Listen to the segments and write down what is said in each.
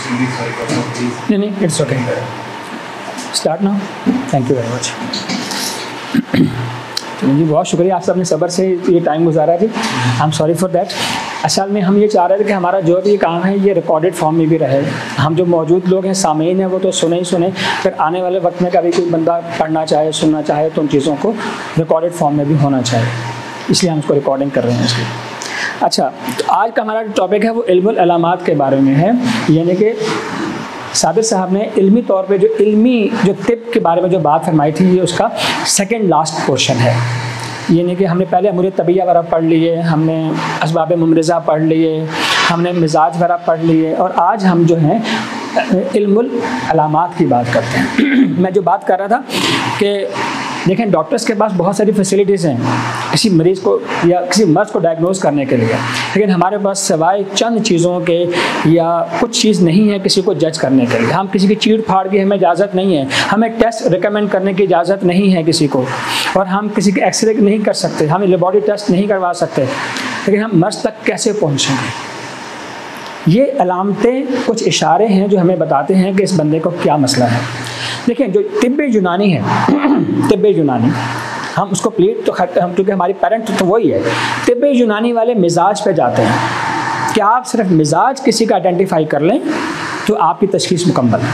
नहीं नहीं, it's okay, start now. Thank you very much. चलिए जी, बहुत शुक्रिया, आप सबने सब्र से ये टाइम गुजारा जी। I am sorry for that. असल में हम ये चाह रहे थे कि हमारा जो भी काम है ये रिकॉर्डेड फॉर्म में भी रहे। हम जो मौजूद लोग हैं, सामीन हैं, वो तो सुने ही सुने, फिर आने वाले वक्त में कभी कोई बंदा पढ़ना चाहे, सुनना चाहे, तो उन चीज़ों को रिकॉर्डेड फॉर्म में भी होना चाहिए, इसलिए हम उसको रिकॉर्डिंग कर रहे हैं इसकी। अच्छा, तो आज का हमारा जो टॉपिक है वो इल्मुल अलामात के बारे में है, यानी कि साबिर साहब ने इल्मी तौर पे जो तिब के बारे में जो बात फरमाई थी, ये उसका सेकंड लास्ट पोर्शन है। यानी कि हमने पहले अमूर तबिया वगैरह पढ़ लिए, हमने असबाब मुमरिज़ा पढ़ लिए, हमने मिजाज वगैरह पढ़ लिए, और आज हम जो हैं इल्मुल अलामात की बात करते हैं। मैं जो बात कर रहा था कि देखें, डॉक्टर्स के पास बहुत सारी फैसिलिटीज़ हैं किसी मरीज़ को या किसी मर्ज़ को डायग्नोज करने के लिए, लेकिन हमारे पास सिवाय चंद चीज़ों के या कुछ चीज़ नहीं है किसी को जज करने के लिए। हम किसी की चीड़ फाड़ की हमें इजाज़त नहीं है, हमें टेस्ट रिकमेंड करने की इजाज़त नहीं है किसी को, और हम किसी के एक्सरे नहीं कर सकते, हम लेबॉरेटरी टेस्ट नहीं करवा सकते, लेकिन हम मर्ज़ तक कैसे पहुँचेंगे? ये अलामतें कुछ इशारे हैं जो हमें बताते हैं कि इस बंदे को क्या मसला है। देखिए, जो तिब्बे यूनानी है, तिब्बे यूनानी, हम उसको प्लीट तो हम, क्योंकि हमारी पेरेंट तो वही है, तिब्बे यूनानी वाले मिजाज पे जाते हैं कि आप सिर्फ मिजाज किसी का आइडेंटिफाई कर लें तो आपकी तशखीस मुकम्मल है।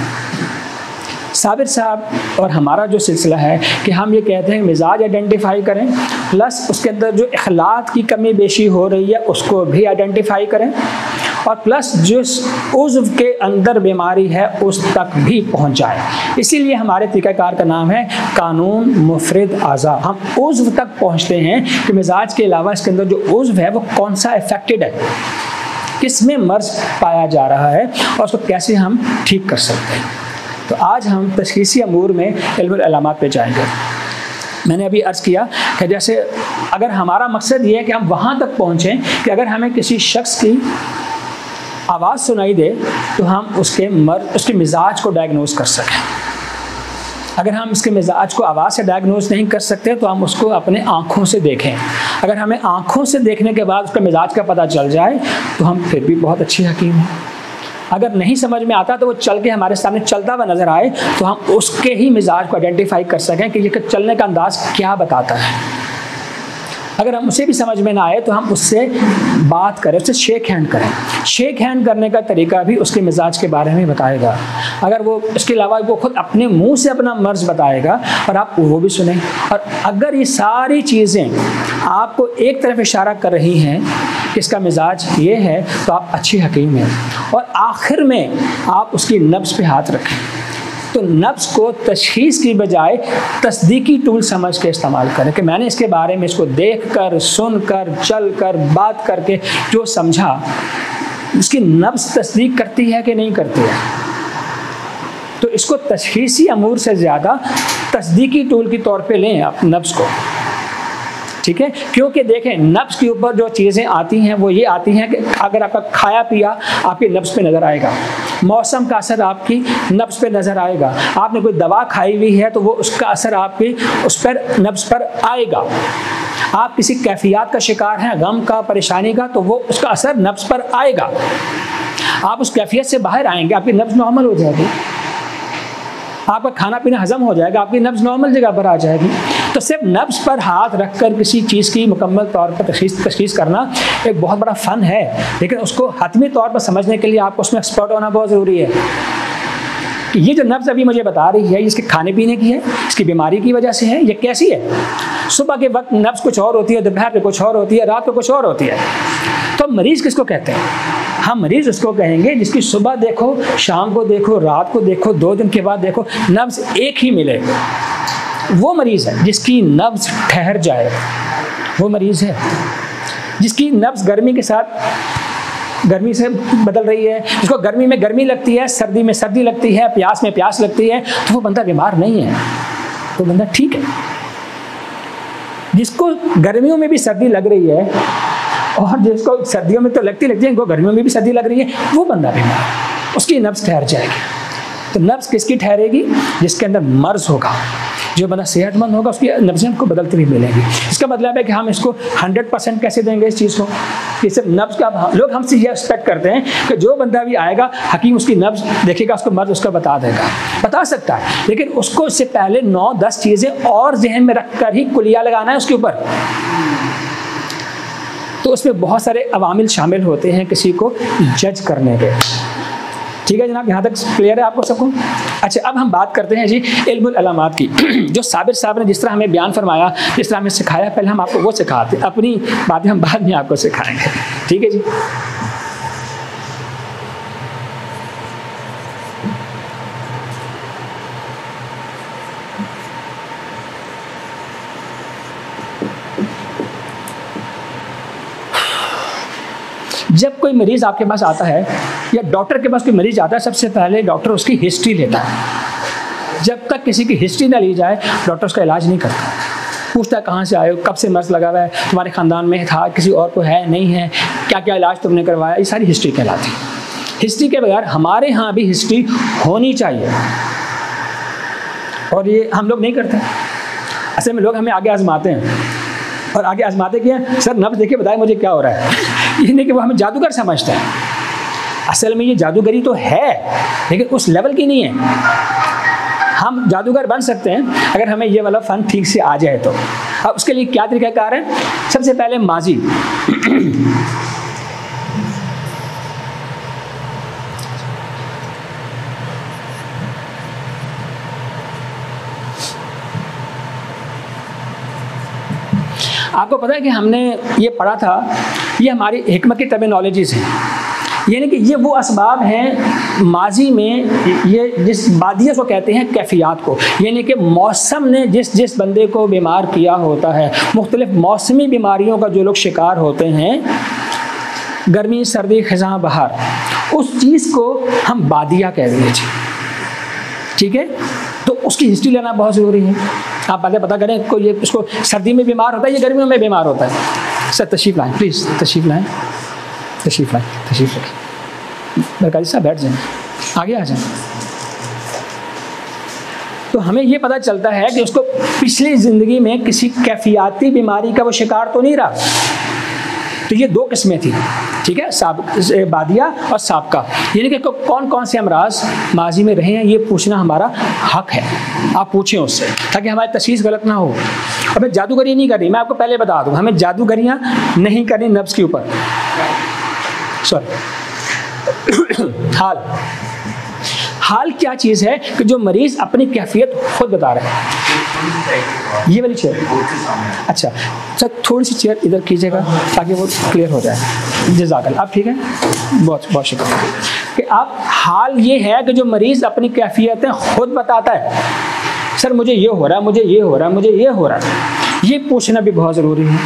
साबिर साहब और हमारा जो सिलसिला है कि हम ये कहते हैं मिजाज आइडेंटिफाई करें, प्लस उसके अंदर जो इखलात की कमी बेशी हो रही है उसको भी आइडेंटिफाई करें, और प्लस जिस उज़्व के अंदर बीमारी है उस तक भी पहुंच जाए। इसीलिए हमारे तरीक़ाकार का नाम है कानून मुफरिद आज़ा। हम उज़्व तक पहुंचते हैं कि मिजाज के अलावा इसके अंदर जो उज़्व है वो कौन सा अफेक्टेड है, किस में मर्ज़ पाया जा रहा है, और उसको कैसे हम ठीक कर सकते हैं। तो आज हम तशख़ीसी अमूर में इल्मुल अलामात पे जाएंगे। मैंने अभी अर्ज़ किया कि जैसे अगर हमारा मकसद ये है कि हम वहाँ तक पहुँचें कि अगर हमें किसी शख्स की आवाज़ सुनाई दे तो हम उसके मिजाज को डायग्नोज कर सकें। अगर हम इसके मिजाज को आवाज़ से डायग्नोज नहीं कर सकते तो हम उसको अपने आँखों से देखें। अगर हमें आँखों से देखने के बाद उसका मिजाज का पता चल जाए तो हम फिर भी बहुत अच्छे हकीम हैं। अगर नहीं समझ में आता तो वो चल के हमारे सामने चलता हुआ नज़र आए तो हम उसके ही मिजाज को आइडेंटिफाई कर सकें कि ये चलने का अंदाज़ क्या बताता है। अगर हम उसे भी समझ में ना आए तो हम उससे बात करें, उससे शेक हैंड करें। शेक हैंड करने का तरीका भी उसके मिजाज के बारे में बताएगा। अगर वो इसके अलावा वो खुद अपने मुंह से अपना मर्ज़ बताएगा और आप वो भी सुनें। और अगर ये सारी चीज़ें आपको एक तरफ इशारा कर रही हैं कि इसका मिजाज ये है तो आप अच्छी हकीम हैं। और आखिर में आप उसकी नब्ज़ पे हाथ रखें। तो नफ्स को तशखीस की बजाय तस्दीकी टूल समझ के इस्तेमाल करें कि मैंने इसके बारे में इसको देख कर, सुन कर, चल कर, बात करके जो समझा, इसकी नफ्स तस्दीक करती है कि नहीं करती है। तो इसको तशखीसी अमूर से ज़्यादा तस्दीकी टूल के तौर पे लें आप नफ्स को, ठीक है। क्योंकि देखें, नफ्स के ऊपर जो चीज़ें आती हैं वो ये आती हैं कि अगर आपका खाया पिया आपकी नफ्स पे नज़र आएगा, मौसम का असर आपकी नफ्स पे नज़र आएगा, आपने कोई दवा खाई हुई है तो वो उसका असर आपकी उस पर नफ्स पर आएगा, आप किसी कैफियत का शिकार हैं, गम का, परेशानी का, तो वो उसका असर नफ्स पर आएगा। आप उस कैफियत से बाहर आएंगे, आपकी नफ्स नॉर्मल हो जाएगी, आपका खाना पीना हजम हो जाएगा, आपकी नब्ज़ नॉर्मल जगह पर आ जाएगी। तो सिर्फ नब्ज़ पर हाथ रखकर किसी चीज़ की मुकम्मल तौर पर तशख़ीस करना एक बहुत बड़ा फ़न है, लेकिन उसको हतमी तौर पर समझने के लिए आपको उसमें एक्सपर्ट होना बहुत ज़रूरी है। ये जो नब्ज़ अभी मुझे बता रही है, इसके खाने पीने की है, इसकी बीमारी की वजह से है, ये कैसी है? सुबह के वक्त नब्ज़ कुछ और होती है, दोपहर में कुछ और होती है, रात को कुछ और होती है। तो मरीज़ किसको कहते हैं? हम मरीज़ उसको कहेंगे जिसकी सुबह देखो, शाम को देखो, रात को देखो, 2 दिन के बाद देखो, नब्ज़ एक ही मिले। वो मरीज़ है जिसकी नब्ज़ ठहर जाए, वो मरीज़ है। जिसकी नब्ज़ गर्मी के साथ गर्मी से बदल रही है, जिसको गर्मी में गर्मी लगती है, सर्दी में सर्दी लगती है, प्यास में प्यास लगती है, तो वो बंदा बीमार नहीं है, वो बंदा ठीक है। जिसको गर्मियों में भी सर्दी लग रही है और जिसको सर्दियों में तो लगती है, इनको गर्मियों में भी सर्दी लग रही है, वो बंदा बीमार, उसकी नब्ज़ ठहर जाएगी। तो नब्ज़ किसकी ठहरेगी? जिसके अंदर मर्ज़ होगा, जो बंदा सेहतमंद होगा उसकी नब्ज़ें हमको बदलती हुई मिलेंगी। इसका मतलब है कि हम इसको 100% कैसे देंगे इस चीज़ को, कि सिर्फ नब्ज़ का लोग हमसे ये एक्सपेक्ट करते हैं कि जो बंदा भी आएगा हकीम उसकी नब्ज़ देखेगा, उसको मर्ज़ उसका बता देगा, बता सकता है, लेकिन उसको इससे पहले 9-10 चीज़ें और जहन में रख कर ही कुलिया लगाना है उसके ऊपर। तो उसमें बहुत सारे अवामिल शामिल होते हैं किसी को जज करने के। ठीक है जनाब, यहाँ तक क्लियर है आपको सबको? अच्छा, अब हम बात करते हैं जी इल्मुल अलामात की। जो साबिर साहब ने जिस तरह हमें बयान फरमाया, जिस तरह हमें सिखाया, पहले हम आपको वो सिखाते हैं, अपनी बातें हम बाद में आपको सिखाएंगे। ठीक है जी। जब कोई मरीज़ आपके पास आता है या डॉक्टर के पास कोई मरीज़ आता है, सबसे पहले डॉक्टर उसकी हिस्ट्री लेता है। जब तक किसी की हिस्ट्री ना ली जाए डॉक्टर उसका इलाज नहीं करता। पूछता है कहाँ से आए हो, कब से मर्ज़ लगा हुआ है, तुम्हारे ख़ानदान में था, किसी और को है नहीं है, क्या क्या इलाज तुमने करवाया, ये सारी हिस्ट्री कहलाती है। हिस्ट्री के बगैर हमारे यहाँ भी हिस्ट्री होनी चाहिए, और ये हम लोग नहीं करते। असल में लोग हमें आगे आजमाते हैं, और आगे आजमाते क्या, सर नब्ज़ देखिए बताए मुझे क्या हो रहा है। ये नहीं कि वो हमें जादूगर समझते हैं। असल में ये जादूगरी तो है, लेकिन उस लेवल की नहीं है। हम जादूगर बन सकते हैं अगर हमें ये वाला फ़न ठीक से आ जाए तो। अब उसके लिए क्या तरीक़ाकार है? सबसे पहले माजी। आपको पता है कि हमने ये पढ़ा था, ये हमारी हिकमत की टर्मिनोलॉजीज़ हैं, यानी कि ये वो असबाब हैं माजी में, ये जिस बादिया को कहते हैं कैफियत को, यानी कि मौसम ने जिस जिस बंदे को बीमार किया होता है, मुख्तलिफ मौसमी बीमारियों का जो लोग शिकार होते हैं, गर्मी सर्दी ख़ज़ां बहार, उस चीज़ को हम बादिया कह देंगे जी। ठीक है, तो उसकी हिस्ट्री लेना बहुत ज़रूरी है। आप पहले पता करें को ये उसको सर्दी में बीमार होता है, ये गर्मियों में बीमार होता है। सर तशरीफ़ लाएँ प्लीज़, तशरीफ़ लाएँ, तशरीफ़ लाएँ, तशरीफ़ रखें। मरकाजी साहब बैठ जाएँ, आगे आ जाएँ। तो हमें ये पता चलता है कि उसको पिछली ज़िंदगी में किसी कैफियाती बीमारी का वो शिकार तो नहीं रहा। तो ये दो किस्में थी। ठीक है, बादिया और साबका, यानी कि कौन कौन से अमराज माजी में रहे हैं, ये पूछना हमारा हक है। आप पूछें उससे, ताकि हमारी तशख़ीस गलत ना हो। हमें जादूगरी नहीं करनी, मैं आपको पहले बता दूँ, हमें जादूगरियाँ नहीं करनी नब्ज़ के ऊपर। सॉरी, हाल क्या चीज़ है कि जो मरीज़ अपनी कैफियत खुद बता रहे हैं। ये वाली चेयर, अच्छा सर थोड़ी सी चेयर इधर कीजिएगा ताकि वो क्लियर हो जाए। जज़ाकल्लाह, आप ठीक है, बहुत बहुत शुक्रिया। कि आप हाल ये है कि जो मरीज़ अपनी कैफियतें खुद बताता है, सर मुझे ये हो रहा है, मुझे ये हो रहा है, मुझे ये हो रहा है, ये पूछना भी बहुत ज़रूरी है।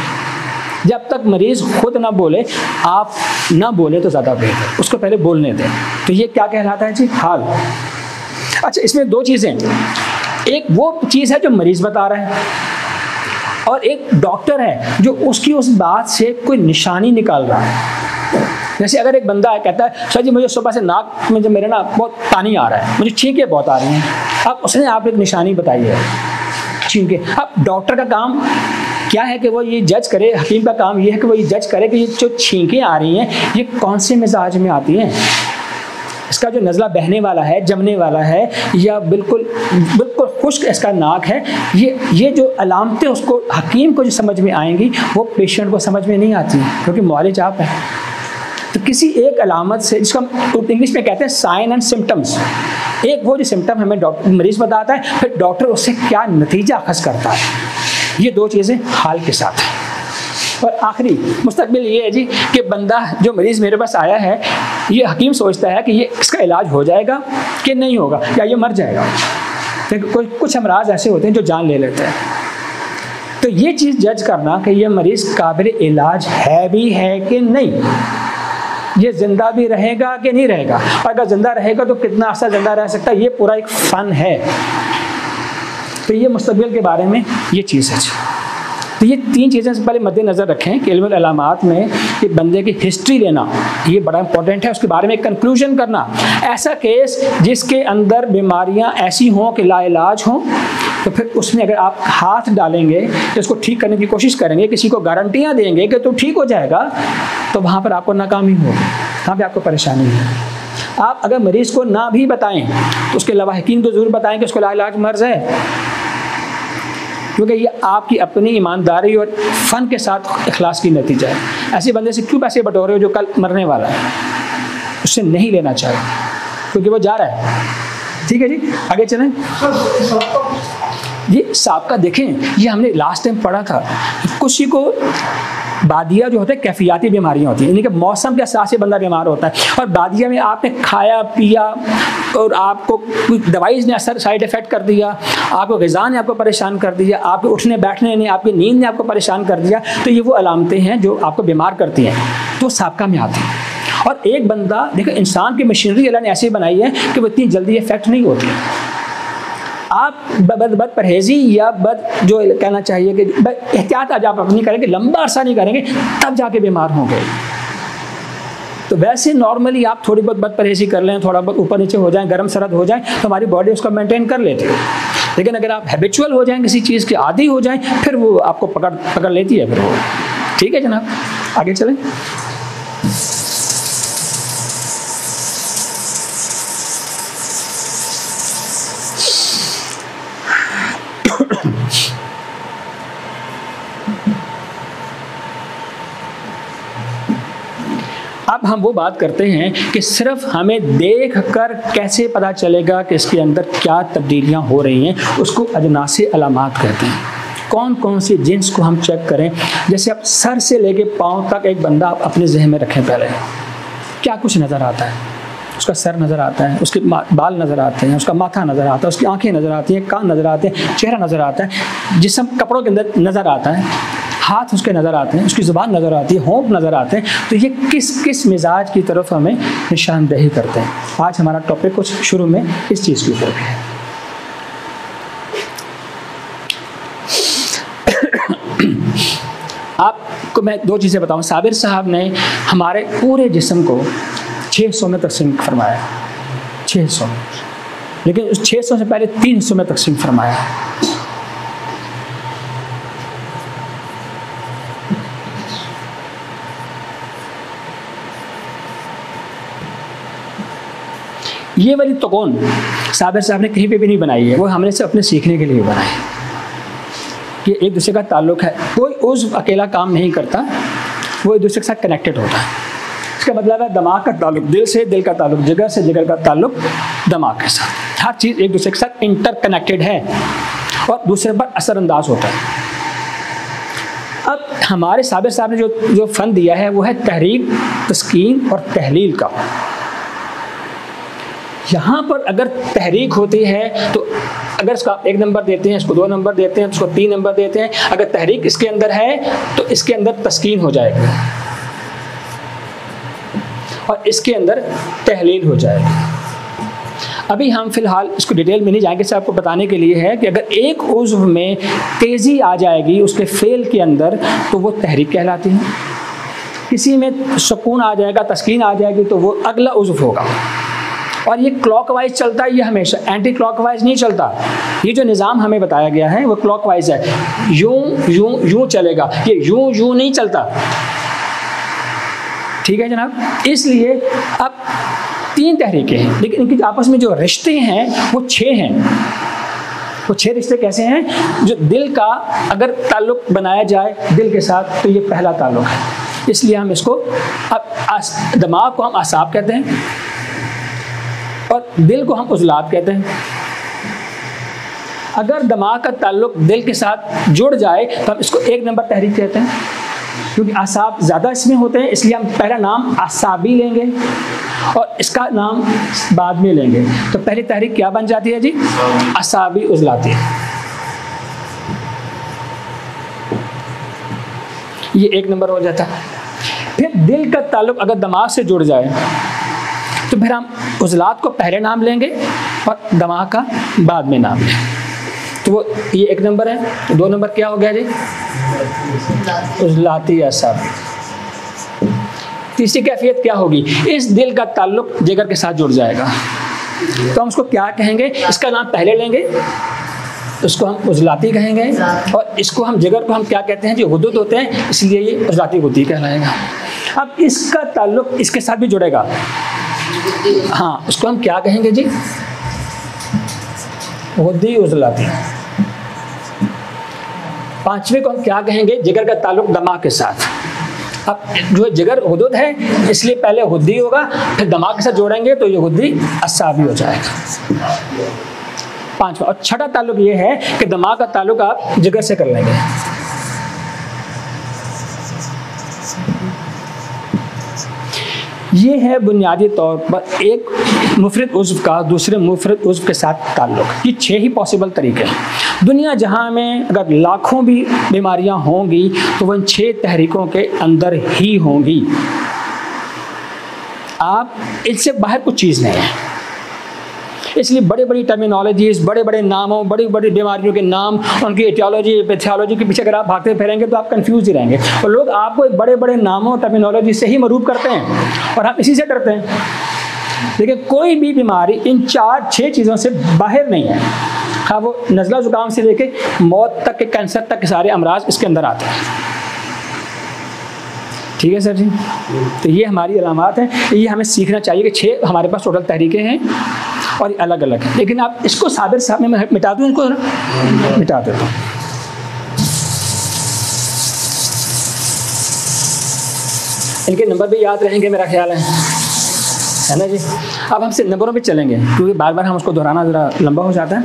जब तक मरीज़ खुद ना बोले, आप ना बोले तो ज़्यादा बेहतर, उसको पहले बोलने दें। तो ये क्या कहलाता है जी? हाल। अच्छा, इसमें दो चीज़ें, एक वो चीज़ है जो मरीज़ बता रहा है, और एक डॉक्टर है जो उसकी उस बात से कोई निशानी निकाल रहा है। जैसे अगर एक बंदा कहता है सर जी मुझे सुबह से नाक में जो मेरे ना बहुत पानी आ रहा है, मुझे छींकें बहुत आ रही हैं, अब उसने आप एक निशानी बताई है छींकें। अब डॉक्टर का काम क्या है कि वो ये जज करे, हकीम का काम ये है कि वो ये जज करे कि ये जो छींकें आ रही हैं ये कौन से मिजाज में आती हैं। इसका जो नज़ला बहने वाला है, जमने वाला है, या बिल्कुल बिल्कुल खुश्क इसका नाक है, ये जो अलामतें उसको हकीम को जो समझ में आएंगी वो पेशेंट को समझ में नहीं आती, क्योंकि मौलिज आप है। तो किसी एक अलामत से, जिसको हम इंग्लिश में कहते हैं साइन एंड सिम्टम्स, एक वो जो सिम्टम हमें डॉक्टर मरीज़ बताता है, फिर डॉक्टर उससे क्या नतीजा अखज़ करता है। ये दो चीज़ें हाल के साथ हैं। और आखिरी मुस्तकबिल ये है जी कि बंदा जो मरीज़ मेरे पास आया है, ये हकीम सोचता है कि ये इसका इलाज हो जाएगा कि नहीं होगा, या ये मर जाएगा। तो कुछ अमराज ऐसे होते हैं जो जान ले लेते हैं। तो ये चीज़ जज करना कि ये मरीज़ काबिल इलाज है भी है कि नहीं, ये ज़िंदा भी रहेगा कि नहीं रहेगा, और अगर ज़िंदा रहेगा तो कितना अर्सा ज़िंदा रह सकता है, ये पूरा एक फ़न है। तो ये मुस्तकबिल के बारे में ये चीज़ है। तो ये तीन चीज़ें से पहले मद्देनज़र रखें कि इल्मुल अलामात में कि बंदे की हिस्ट्री लेना ये बड़ा इंपॉर्टेंट है, उसके बारे में कंक्लूजन करना। ऐसा केस जिसके अंदर बीमारियां ऐसी हों कि लाइलाज हों, तो फिर उसमें अगर आप हाथ डालेंगे तो उसको ठीक करने की कोशिश करेंगे, किसी को गारंटियाँ देंगे कि तो ठीक हो जाएगा, तो वहाँ पर आपको नाकामी होगी, वहाँ पर आपको परेशानी है। आप अगर मरीज़ को ना भी बताएं तो उसके लवाहिकीन तो ज़रूर बताएं कि उसको लाइलाज मर्ज़ है, क्योंकि ये आपकी अपनी ईमानदारी और फ़न के साथ इखलास की नतीजा है। ऐसे बंदे से क्यों पैसे बटोरे हो जो कल मरने वाला है? उससे नहीं लेना चाहिए क्योंकि वो जा रहा है। ठीक है जी, आगे चलें जी। साबका देखें, ये हमने लास्ट टाइम पढ़ा था, किसी को बादिया जो होते हैं कैफियाती बीमारियां होती हैं, यानी कि मौसम के हिसाब से बंदा बीमार होता है, और बादिया में आपने खाया पिया और आपको कोई दवाई ने असर साइड इफ़ेक्ट कर दिया, आपको ग़िज़ा ने आपको परेशान कर दिया, आपके उठने बैठने ने, आपकी नींद ने आपको परेशान कर दिया, तो ये वो अलामतें हैं जो आपको बीमार करती हैं, तो साबका में आती हैं। और एक बंदा देखो, इंसान की मशीनरी अल्लाह ने ऐसे बनाई है कि वो इतनी जल्दी इफेक्ट नहीं होती। आप बद परहेज़ी या बद जो कहना चाहिए कि एहतियात आज आप अपनी करेंगे, लंबा अरसा नहीं करेंगे, तब जाके बीमार होंगे। तो वैसे नॉर्मली आप थोड़ी बहुत बद परहेज़ी कर लें, थोड़ा बहुत ऊपर नीचे हो जाए, गर्म सरद हो जाए, तो हमारी बॉडी उसको मेंटेन कर लेती है। लेकिन अगर आप हैबिचुअल हो जाएं, किसी चीज़ के आदी हो जाएं, फिर वो आपको पकड़ लेती है फिर वो। ठीक है जनाब, आगे चलें। अब हम वो बात करते हैं कि सिर्फ हमें देख कर कैसे पता चलेगा कि इसके अंदर क्या तब्दीलियां हो रही हैं, उसको अजनासे अलामात कहते हैं। कौन कौन सी जिन्स को हम चेक करें, जैसे आप सर से लेके पाँव तक एक बंदा अपने जहन में रखें, पहले क्या कुछ नज़र आता है। उसका सर नज़र आता है, उसके बाल नज़र आते हैं, उसका माथा नज़र आता है, उसकी आंखें नज़र आती हैं, कान नज़र आते हैं, चेहरा नज़र आता है, जिस्म कपड़ों के अंदर नज़र आता है, हाथ उसके नज़र आते हैं, उसकी ज़ुबान नज़र आती है, होंठ नज़र आते हैं। तो ये किस किस मिजाज की तरफ हमें निशानदेही करते हैं। आज हमारा टॉपिक कुछ शुरू में इस चीज़ के ऊपर है। आपको मैं दो चीज़ें बताऊं। साबिर साहब ने हमारे पूरे जिस्म को 600 में तकसीम फरमाया, 600 में, लेकिन उस 600 से पहले 3 हिस्सों में तकसीम फरमाया। ये वाली तकोन साबिर साहब ने कहीं पे भी नहीं बनाई है, वो हमने से अपने सीखने के लिए बनाई है कि एक दूसरे का ताल्लुक है। कोई उज़्व अकेला काम नहीं करता, वो एक दूसरे के साथ कनेक्टेड होता है। इसका मतलब है दिमाग का ताल्लुक दिल से, दिल का ताल्लुक जिगर से, जिगर का ताल्लुक दिमाग के साथ। हर चीज़ एक दूसरे के साथ इंटरकनेक्टेड है और दूसरे पर असरअंदाज होता है। अब हमारे साबिर साहब ने जो फ़न दिया है वो है तहरीक, तस्कीन और तहलील का। यहाँ पर अगर तहरीक होती है तो अगर इसका 1 नंबर देते हैं, इसको 2 नंबर देते हैं, इसको 3 नंबर देते हैं। अगर तहरीक इसके अंदर है तो इसके अंदर तस्कीन हो जाएगी और इसके अंदर तहलील हो जाएगी। अभी हम फिलहाल इसको डिटेल में नहीं जाएंगे, सिर्फ आपको बताने के लिए है कि अगर एक उज़्व में तेज़ी आ जाएगी उसके फेल के अंदर तो वो तहरीक कहलाती है। किसी में सुकून आ जाएगा, तस्कीन आ जाएगी तो वो अगला उज़्व होगा। और ये क्लॉकवाइज चलता है, ये हमेशा एंटी क्लॉकवाइज नहीं चलता। ये जो निज़ाम हमें बताया गया है वो क्लॉकवाइज है, यूं यूं यूं चलेगा, ये यूं यूं नहीं चलता। ठीक है जनाब। इसलिए अब 3 तहरीकें हैं, लेकिन इनकी आपस में जो रिश्ते हैं वो 6 हैं। वो 6 रिश्ते कैसे हैं? जो दिल का अगर ताल्लुक बनाया जाए दिल के साथ तो ये पहला ताल्लुक है, इसलिए हम इसको अब दिमाग को हम आसाब कहते हैं और दिल को हम उज़लात कहते हैं। अगर दिमाग का ताल्लुक दिल के साथ जुड़ जाए तो हम इसको 1 नंबर तहरीक कहते हैं, क्योंकि आसाब ज़्यादा इसमें होते हैं, इसलिए हम पहला नाम आसाबी लेंगे और इसका नाम बाद में लेंगे। तो पहली तहरीक क्या बन जाती है जी? आसाबी उज़लाती। ये 1 नंबर हो जाता है। फिर दिल का ताल्लुक अगर दिमाग से जुड़ जाए तो फिर हम उज़लात को पहले नाम लेंगे और दिमाग का बाद में नाम लेंगे। तो वो ये 1 नंबर है। 2 नंबर क्या हो गया जी? उज़लाती आसाब। तीसरी कैफियत क्या होगी? इस दिल का ताल्लुक जिगर के साथ जुड़ जाएगा तो हम उसको क्या कहेंगे? इसका नाम पहले लेंगे उसको हम उजलाती कहेंगे, और इसको हम जिगर को हम क्या कहते हैं, जो गुद्दुद होते हैं, इसलिए ये उजलाती गुद्दी कहलाएगा। अब इसका ताल्लुक इसके साथ भी जुड़ेगा, हाँ, उसको हम क्या कहेंगे जी, गुद्दी उजलाती। पांचवें को हम क्या कहेंगे, जिगर का ताल्लुक दमाग के साथ। अब जो जिगर गुद्दुद है, इसलिए पहले गुद्दी होगा, फिर दमाग के साथ जोड़ेंगे तो ये गुद्दी असाबी हो जाएगा। पांचवा। और छठा ताल्लुक ये है कि दमाग का ताल्लुक आप जिगर से कर लेंगे। ये है बुनियादी तौर पर एक मुफरद उज़्व का दूसरे मुफरद उज़्व के साथ ताल्लुक। ये 6 ही पॉसिबल तरीके हैं। दुनिया जहाँ में अगर लाखों भी बीमारियाँ होंगी तो वह इन 6 तहरीकों के अंदर ही होंगी। आप इनसे बाहर कुछ चीज़ नहीं है। इसलिए बड़ी बड़ी टर्मिनोलॉजीज, बड़े बड़े नामों, बड़ी बड़ी बीमारियों के नाम, उनकी एटियोलॉजी, पैथोलॉजी के पीछे अगर आप भागते फिरेंगे तो आप कंफ्यूज ही रहेंगे। और लोग आपको बड़े बड़े नामों, टर्मिनोलॉजी से ही मरूब करते हैं और हम इसी से डरते हैं। लेकिन कोई भी बीमारी इन 4-6 चीज़ों से बाहर नहीं है। हाँ, वो नज़ला ज़ुकाम से लेके मौत तक के, कैंसर तक के सारे अमराज इसके अंदर आते हैं। ठीक है सर जी। तो ये हमारी अलामात हैं, ये हमें सीखना चाहिए कि 6 हमारे पास टोटल तहरीके हैं और अलग अलग है। लेकिन आप इसको साबिर साहब में मिटा दूँ, इनको मिटा देता हूँ। इनके नंबर भी याद रहेंगे मेरा ख्याल है ना जी। अब हमसे नंबरों पे चलेंगे क्योंकि बार बार हम उसको दोहराना ज़रा लंबा हो जाता है।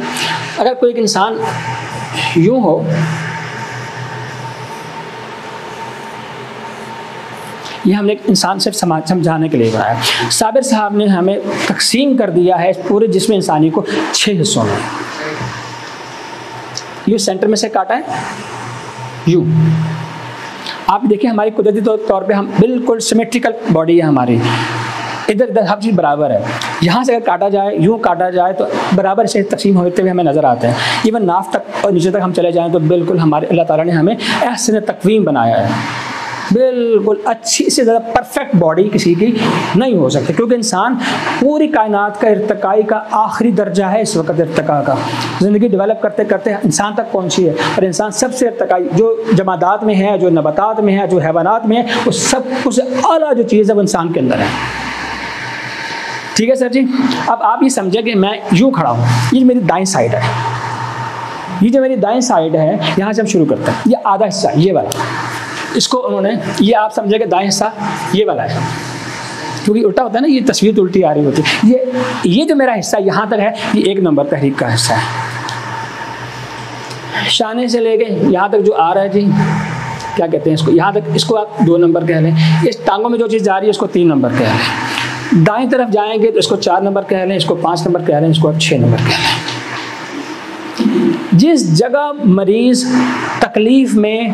अगर कोई एक इंसान यूँ हो, ये हमने एक इंसान से समझाने के लिए बनाया। साबिर साहब ने हमें तकसीम कर दिया है पूरे जिस्म इंसानी को 6 हिस्सों में। यू सेंटर में से काटा है, यू आप देखिए हमारी कुदरती तौर पे हम बिल्कुल सिमेट्रिकल बॉडी है हमारी, इधर उधर हर चीज़ बराबर है। यहाँ से अगर काटा जाए, यूँ काटा जाए तो बराबर से तकसीम होते हुए हमें नज़र आते हैं। इवन नाफ तक और नीचे तक हम चले जाएँ तो बिल्कुल हमारे अल्लाह ताला ने हमें एहसन तकवीम बनाया है। बिल्कुल अच्छी से ज़्यादा परफेक्ट बॉडी किसी की नहीं हो सकती, क्योंकि इंसान पूरी कायनात का इर्तिकाई का आखिरी दर्जा है इस वक्त। इर्तिका का ज़िंदगी डेवलप करते करते इंसान तक पहुंची है, और इंसान सबसे इर्तिकाई जो जमादात में है, जो नबातात में है, जो हैवानात में है, वो सब कुछ आला जो चीज़ है वो इंसान के अंदर है। ठीक है सर जी। अब आप ये समझे कि मैं यूँ खड़ा हूँ, ये मेरी दाईं साइड है, ये जो मेरी दाईं साइड है यहाँ से हम शुरू करते हैं। ये आधा हिस्सा ये वाला, इसको उन्होंने, ये आप समझे कि दाएं हिस्सा ये वाला है, क्योंकि उल्टा होता है ना, ये तस्वीर तो उल्टी आ रही होती है। ये जो मेरा हिस्सा यहाँ तक है, ये 1 नंबर तहरीक का हिस्सा है। शाने से लेके यहाँ तक जो आ रहा है जी, क्या कहते हैं इसको, यहाँ तक, इसको आप 2 नंबर कह लें। इस टांगों में जो चीज़ जा रही है इसको 3 नंबर कह लें। दाएं तरफ जाएंगे तो इसको 4 नंबर कह लें, इसको 5 नंबर कह लें, इसको आप 6 नंबर कह लें। जिस जगह मरीज तकलीफ में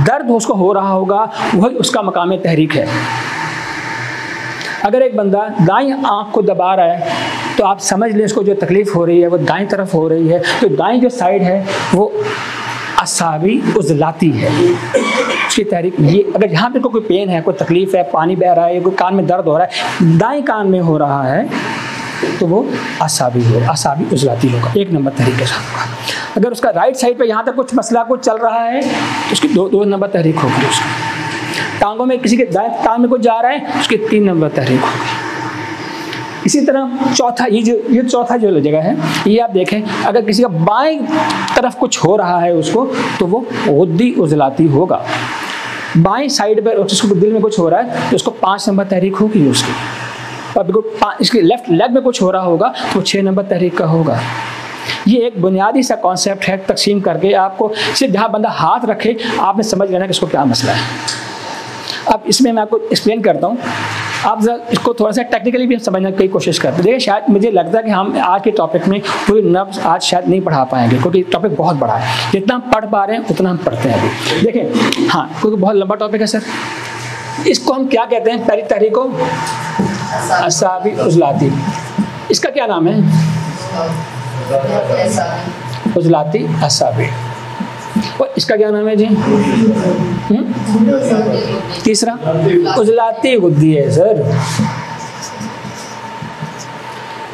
दर्द उसको हो रहा होगा वही उसका मकाम तहरीक है। अगर एक बंदा दाईं आंख को दबा रहा है तो आप समझ लें इसको जो तकलीफ हो रही है वो दाईं तरफ हो रही है। तो दाईं जो साइड है वो असाबी उजलाती है, उसकी तहरीक। ये अगर यहाँ पे कोई पेन है, कोई तकलीफ है, पानी बह रहा है, कोई कान में दर्द हो रहा है, दाईं कान में हो रहा है तो वो असाबी हो, असाबी उजलाती होगा, 1 नंबर तहरीक के साथ होगा। अगर उसका राइट साइड पे यहाँ तक कुछ मसला कुछ चल रहा है तो उसकी 2 नंबर तहरीक होगी। उसकी टांगों में किसी के दाएं टांग में कुछ जा रहा है, उसकी 3 नंबर तहरीक होगी। इसी तरह चौथा, ये चौथा जो जगह है, ये आप देखें, अगर किसी का बाएं तरफ कुछ हो रहा है उसको तो वो गुद्दी उजलाती होगा। बाएं साइड पर उसको दिल में कुछ हो रहा है तो उसको 5 नंबर तहरीक होगी उसकी। और इसके लेफ्ट लेग में कुछ हो रहा होगा तो 6 नंबर तहरीक का होगा। ये एक बुनियादी सा कॉन्सेप्ट है, तकसीम करके आपको सिर्फ जहाँ बंदा हाथ रखे आपने समझ लेना कि इसको क्या मसला है। अब इसमें मैं आपको एक्सप्लेन करता हूँ, आप इसको थोड़ा सा टेक्निकली भी समझने की कोशिश करते हैं। देखिए शायद मुझे लगता है कि हम आज के टॉपिक में पूरी नब्ज आज शायद नहीं पढ़ा पाएंगे, क्योंकि टॉपिक बहुत बड़ा है। जितना हम पढ़ पा रहे हैं उतना हम पढ़ते हैं अभी। देखें, हाँ, क्योंकि बहुत लंबा टॉपिक है सर। इसको हम क्या कहते हैं? पहली तहरीक को असाबी उजलाती। इसका क्या नाम है? उजलाती असाबी। और इसका क्या नाम है जी? तीसरा उजलाती गुद्दी है सर।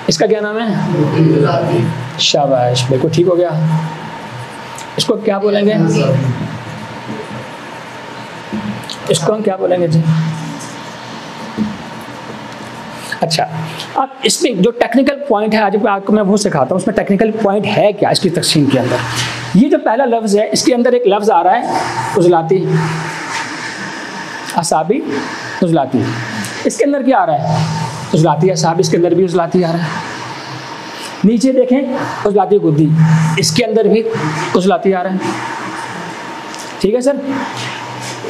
इसका क्या नाम है? शाबाश, बिल्कुल ठीक हो गया। इसको क्या बोलेंगे? इसको हम क्या बोलेंगे जी? अच्छा, अब इसमें जो टेक्निकल पॉइंट है आज आपको मैं वो सिखाता हूँ। उसमें टेक्निकल पॉइंट है क्या इसकी तकसीम के अंदर? ये जो पहला लफ्ज़ है, इसके अंदर एक लफ्ज़ आ रहा है उज़लाती, असाबी, उज़लाती। इसके अंदर क्या आ रहा है? उज़लाती असाबी, इसके अंदर भी उज़लाती आ रहा है। नीचे देखें, उज़लाती गुद्दी, इसके अंदर भी उज़लाती आ रहा है। ठीक है सर?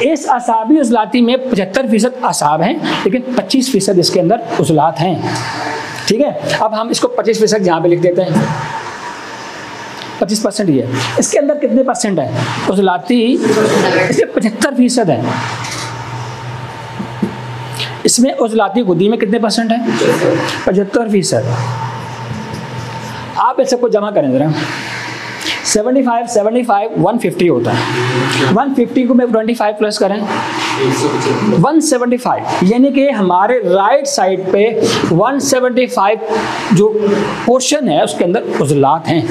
इस असाबी उज़लाती में 75% असाब हैं, लेकिन 25% इसके अंदर उज़लात हैं। ठीक है, अब हम इसको 25% यहाँ पे लिख देते हैं। 25% ही है। इसके अंदर कितने परसेंट है उज़लाती? इसमें 75% है। इसमें उज़लाती गुद्दी में कितने परसेंट है? 75%। आप इस सबको जमा करें जरा। 75 150 होता है। 150 को मैं 25 प्लस करें 175, यानी कि हमारे राइट साइड पे 175 जो पोर्शन है उसके अंदर उज़लात हैं।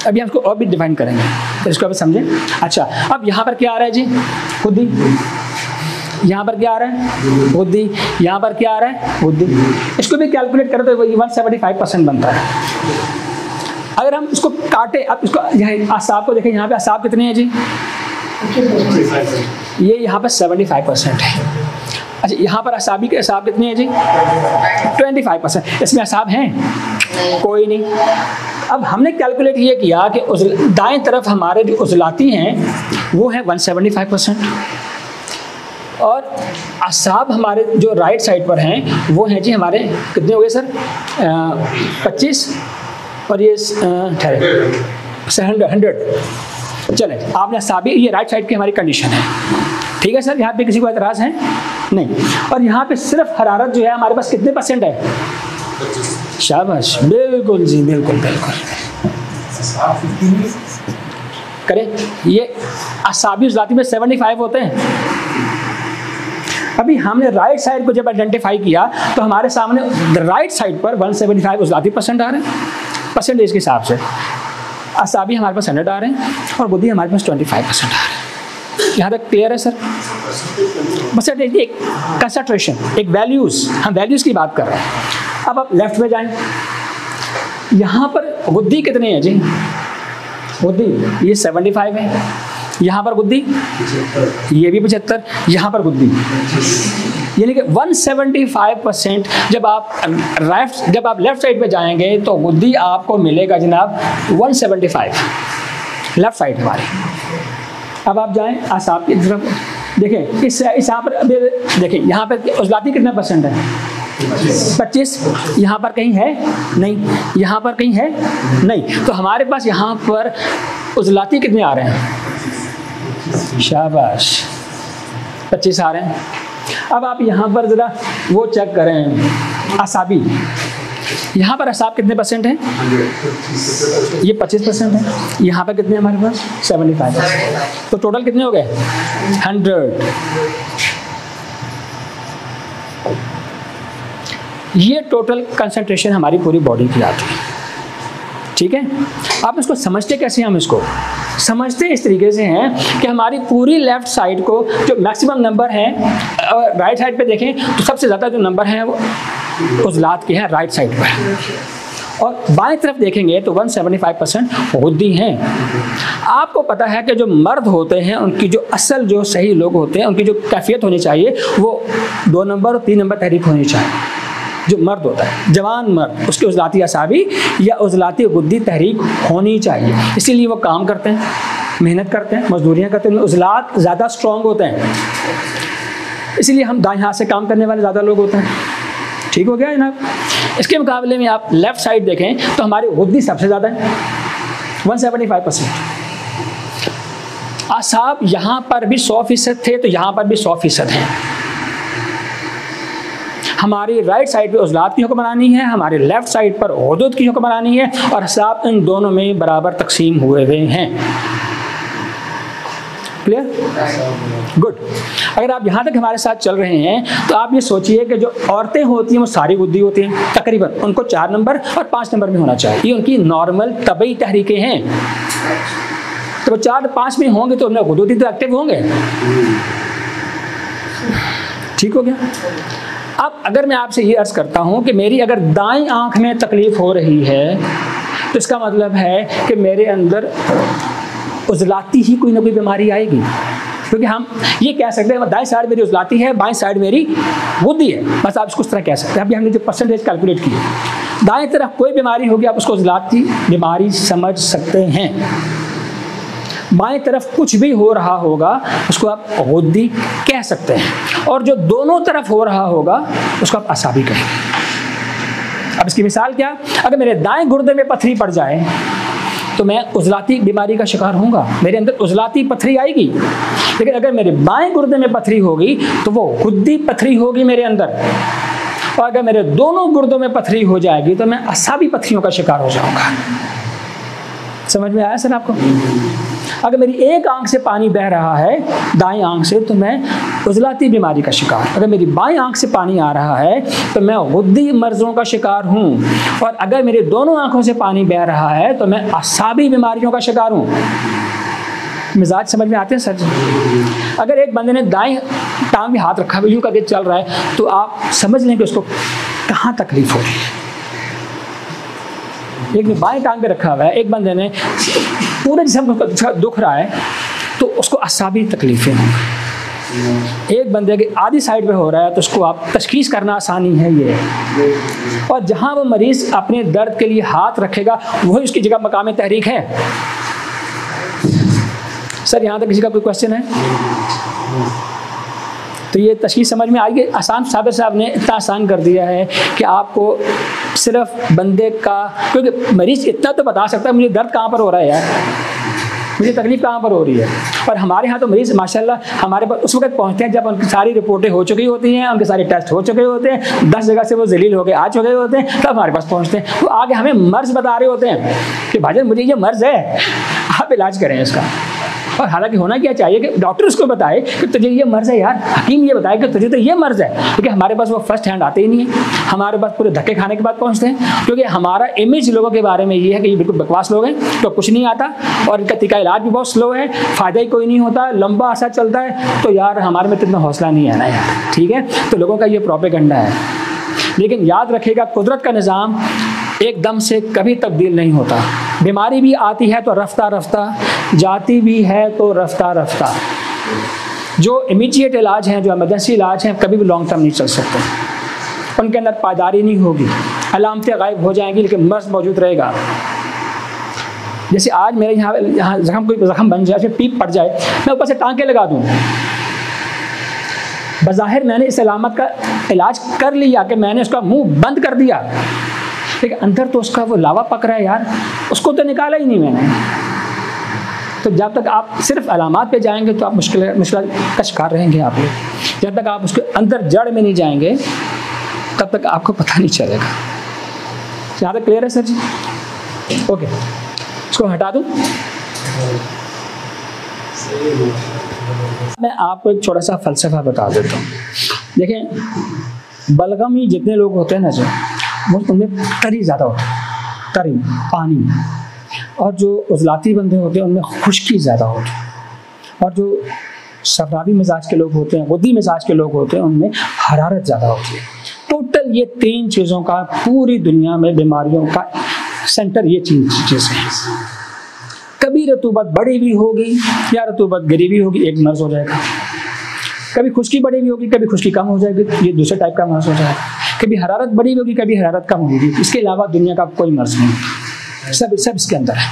अभी हम इसको और भी डिफाइन करेंगे, तो इसको अभी समझें। अच्छा, अब यहाँ पर क्या आ रहा है जी? गुद्दी। यहाँ पर क्या आ रहा है? गुद्दी। यहाँ पर क्या आ रहा है? गुद्दी। इसको भी कैलकुलेट करें तो 175% बनता है। अगर हम इसको काटे, अब इसको यहाँ असाब को देखें, यहाँ पे असाब कितने हैं जी? ये यहाँ पर 75% है। अच्छा, यहाँ पर असाबी के असाब कितने हैं जी? 25%। इसमें असाब हैं? कोई नहीं। अब हमने कैलकुलेट ये किया कि दाएं तरफ हमारे जो उज़लाती हैं वो है 175%, और असाब हमारे जो राइट साइड पर हैं वो हैं जी हमारे कितने हो गए सर? 25, और ये 100। चले, आपने असाबी, ये राइट साइड की हमारी कंडीशन है। ठीक है सर, यहाँ पे किसी को एतराज़ है? नहीं। और यहाँ पे सिर्फ हरारत जो है हमारे पास कितने परसेंट है? शाबाश, बिल्कुल जी, बिल्कुल बिल्कुल करें। ये असाबी उज़लाती में 75 होते हैं। अभी हमने राइट साइड को जब आइडेंटिफाई किया तो हमारे सामने राइट साइड पर 175 उज़लाती परसेंट आ रहे हैं, परसेंटेज के हिसाब से। असाबी हमारे पास 100 आ रहे हैं, और गुद्दी हमारे पास 25% आ रहे हैं। यहाँ तक क्लियर है सर? बस एक कंसंट्रेशन, एक वैल्यूज़, हम वैल्यूज़ की बात कर रहे हैं। अब आप लेफ्ट में जाएं, यहाँ पर गुद्दी कितने हैं जी? गुद्दी ये 75 है। यहाँ पर गुद्दी ये भी 75, यहाँ पर गुद्दी, यानी कि 175%। जब आप लेफ्ट साइड पे जाएंगे तो गुद्दी आपको मिलेगा जनाब 175, लेफ्ट साइड हमारी। अब आप जाएं असाब की तरफ, देखें इस यहाँ पर देखें, यहाँ पर उज़लाती कितना परसेंट है? 25। यहाँ पर कहीं है? नहीं। यहाँ पर कहीं है? नहीं। तो हमारे पास यहाँ पर उज़लाती कितने आ रहे हैं? शाबाश, 25 आ रहे हैं। अब आप यहाँ पर ज़रा वो चेक करें, असाबी। यहाँ पर असाब कितने परसेंट हैं? ये 25% है। यहाँ पर कितने हमारे पास? 75%। तो टोटल कितने हो गए? 100। ये टोटल कंसंट्रेशन हमारी पूरी बॉडी की आती है। ठीक है, आप इसको समझते कैसे? हम इसको समझते इस तरीके से हैं कि हमारी पूरी लेफ्ट साइड को जो मैक्सिमम नंबर हैं, राइट साइड पे देखें तो सबसे ज़्यादा जो नंबर हैं वो उज़लात के हैं राइट साइड पर, और बाएं तरफ देखेंगे तो 175% गुद्दी हैं। आपको पता है कि जो मर्द होते हैं उनकी जो असल जो सही लोग होते हैं उनकी जो कैफियत होनी चाहिए वो 2 नंबर और 3 नंबर तहरीक होनी चाहिए। जो मर्द होता है, जवान मर्द, उसकी उज़लाती असाबी या उज़लाती गुद्दी तहरीक होनी चाहिए। इसीलिए वो काम करते हैं, मेहनत करते हैं, मजदूरियाँ करते हैं, उज़लात ज़्यादा स्ट्रॉन्ग होते हैं। इसीलिए हम दाएं हाथ से काम करने वाले ज़्यादा लोग होते हैं। ठीक हो गया जनाब? इसके मुकाबले में आप लेफ़्ट साइड देखें तो हमारी गुद्दी सबसे ज़्यादा है, 175%। असाब यहाँ पर भी 100% थे तो यहाँ पर भी 100% हैं। हमारी राइट साइड पे उज़लात की हुक्मरानी है, हमारे लेफ्ट साइड पर हुदूद की हुक्मरानी है, और असाब इन दोनों में बराबर तकसीम हुए हुए हैं। क्लियर? गुड। अगर आप यहाँ तक हमारे साथ चल रहे हैं तो आप ये सोचिए कि जो औरतें होती हैं वो सारी गुद्दी होती हैं तकरीबन, उनको 4 नंबर और 5 नंबर में होना चाहिए। ये उनकी नॉर्मल तबई तहरीकें हैं। तो वो 4-5 में होंगे तो उनमें गुदूदी तो एक्टिव होंगे। ठीक हो गया। अब अगर मैं आपसे ये अर्ज करता हूं कि मेरी अगर दाएं आंख में तकलीफ हो रही है तो इसका मतलब है कि मेरे अंदर उजलाती ही कोई ना कोई बीमारी आएगी, क्योंकि हम ये कह सकते हैं दाएं साइड मेरी उजलाती है, बाएं साइड मेरी बुद्धि है, बस आप इसको इस तरह कह सकते हैं। अभी हमने जो परसेंटेज कैलकुलेट की है, दाएं तरफ कोई बीमारी होगी आप उसको उजलाती बीमारी समझ सकते हैं, बाएं तरफ कुछ भी हो रहा होगा उसको आप गुद्दी कह सकते हैं, और जो दोनों तरफ हो रहा होगा उसको आप असाबी कहें। अब इसकी मिसाल क्या, अगर मेरे दाएं गुर्दे में पथरी पड़ जाए तो मैं उजलाती बीमारी का शिकार होऊंगा, मेरे अंदर उजलाती पथरी आएगी। लेकिन अगर मेरे बाएं गुर्दे में पथरी होगी तो वो गुद्दी पथरी होगी मेरे अंदर, और अगर मेरे दोनों गुर्दों में पथरी हो जाएगी तो मैं असाबी पथरियों का शिकार हो जाऊंगा। समझ में आया सर आपको? अगर मेरी एक आंख से पानी बह रहा है दाएं आंख से तो मैं उजलाती बीमारी का शिकार, अगर मेरी बाएं आंख से पानी आ रहा है तो मैं गुद्दी मर्जों का शिकार हूँ, और अगर मेरे दोनों आंखों से पानी बह रहा है तो मैं असाबी बीमारियों का शिकार हूँ। मिजाज समझ में आते हैं सर? अगर एक बंदे ने दाएं टांग में हाथ रखा हुआ यूं करके चल रहा है तो आप समझ लें कि उसको कहाँ तकलीफ हो रही है। एक ने बाएं टांग पे रखा हुआ है, एक बंदे ने पूरे जिस्म को दुख रहा है तो उसको असाबी तकलीफें होंगी। एक बंदे के आधी साइड पे हो रहा है तो उसको आप तशखीस करना आसानी है ये, और जहाँ वो मरीज अपने दर्द के लिए हाथ रखेगा वही उसकी जगह मकाम तहरीक है। सर यहाँ तक किसी का कोई क्वेश्चन है? तो ये तशखीस समझ में आई। आसान साबिर साहब ने इतना आसान कर दिया है कि आपको सिर्फ बंदे का, क्योंकि मरीज इतना तो बता सकता है मुझे दर्द कहाँ पर हो रहा है यार, मुझे तकलीफ कहाँ पर हो रही है। और हमारे यहाँ तो मरीज माशाल्लाह हमारे पास उस वक्त पहुँचते हैं जब उनकी सारी रिपोर्टें हो चुकी होती हैं, उनके सारे टेस्ट हो चुके होते हैं, 10 जगह से वो जलील हो गए आ चुके होते हैं, तब हमारे पास पहुँचते हैं। वो आगे हमें मर्ज बता रहे होते हैं कि भाईजान मुझे ये मर्ज है, आप इलाज करें इसका। और हालांकि होना क्या चाहिए कि डॉक्टर उसको बताए कि तुझे ये मर्ज है यार, हकीम ये बताए कि तुझे तो ये मर्ज है, क्योंकि हमारे पास वो फर्स्ट हैंड आते ही नहीं है, हमारे पास पूरे धक्के खाने के बाद पहुंचते हैं। क्योंकि हमारा इमेज लोगों के बारे में ये है कि ये बिल्कुल बकवास लोग हैं, तो कुछ नहीं आता, और इनका तरीका इलाज भी बहुत स्लो है, फ़ायदा ही कोई नहीं होता, लंबा अरसा चलता है। तो यार हमारे में इतना हौसला नहीं है ना यार, ठीक है। तो लोगों का ये प्रोपेगेंडा है। लेकिन याद रखिएगा कुदरत का निज़ाम एकदम से कभी तब्दील नहीं होता। बीमारी भी आती है तो रफ्ता रफ्ता, जाती भी है तो रफ्ता रफ्ता। जो इमीडिएट इलाज हैं, जो इमरजेंसी इलाज हैं, कभी भी लॉन्ग टर्म नहीं चल सकते, उनके अंदर पायदारी नहीं होगी, अलामतें गायब हो जाएंगी लेकिन मर्ज मौजूद रहेगा। जैसे आज मेरे यहाँ जख्म बन जाए, पीप पड़ जाए, मैं ऊपर से टाँके लगा दूँ, बज़ाहिर मैंने इस अलामत का इलाज कर लिया कि मैंने उसका मुंह बंद कर दिया, लेकिन अंदर तो उसका वो लावा पक रहा है यार, उसको तो निकाला ही नहीं मैंने। तो जब तक आप सिर्फ अलामात पे जाएंगे तो आप मुश्किल का शिकार रहेंगे आप लोग। जब तक आप उसके अंदर जड़ में नहीं जाएंगे तब तक आपको पता नहीं चलेगा। यहाँ तक क्लियर है सर जी? ओके, इसको हटा दूँ। मैं आपको एक छोटा सा फ़लसफ़ा बता देता हूँ। देखें, बलगमी जितने लोग होते हैं ना जो, वो उनमें तरी ज़्यादा होती है, तरी पानी, और जो उजलाती बंदे होते हैं उनमें खुश्की ज़्यादा होती है, और जो सफरावी मिजाज के लोग होते हैं, गुद्दी मिजाज के लोग होते हैं, उनमें हरारत ज़्यादा होती है। टोटल ये 3 चीज़ों का पूरी दुनिया में बीमारियों का सेंटर ये 3 चीज़ें हैं। कभी रतूबत बढ़ी हुई होगी या रतूबत गिरी हुई होगी, एक मर्ज हो जाएगा। कभी खुश्की बढ़ी हुई होगी, कभी खुश्की कम हो जाएगी, ये दूसरे टाइप का मर्ज हो जाएगा। कभी हरारत बढ़ी हुई होगी, कभी हरारत कम होगी। इसके अलावा दुनिया का कोई मर्ज नहीं, सब इसके अंदर है।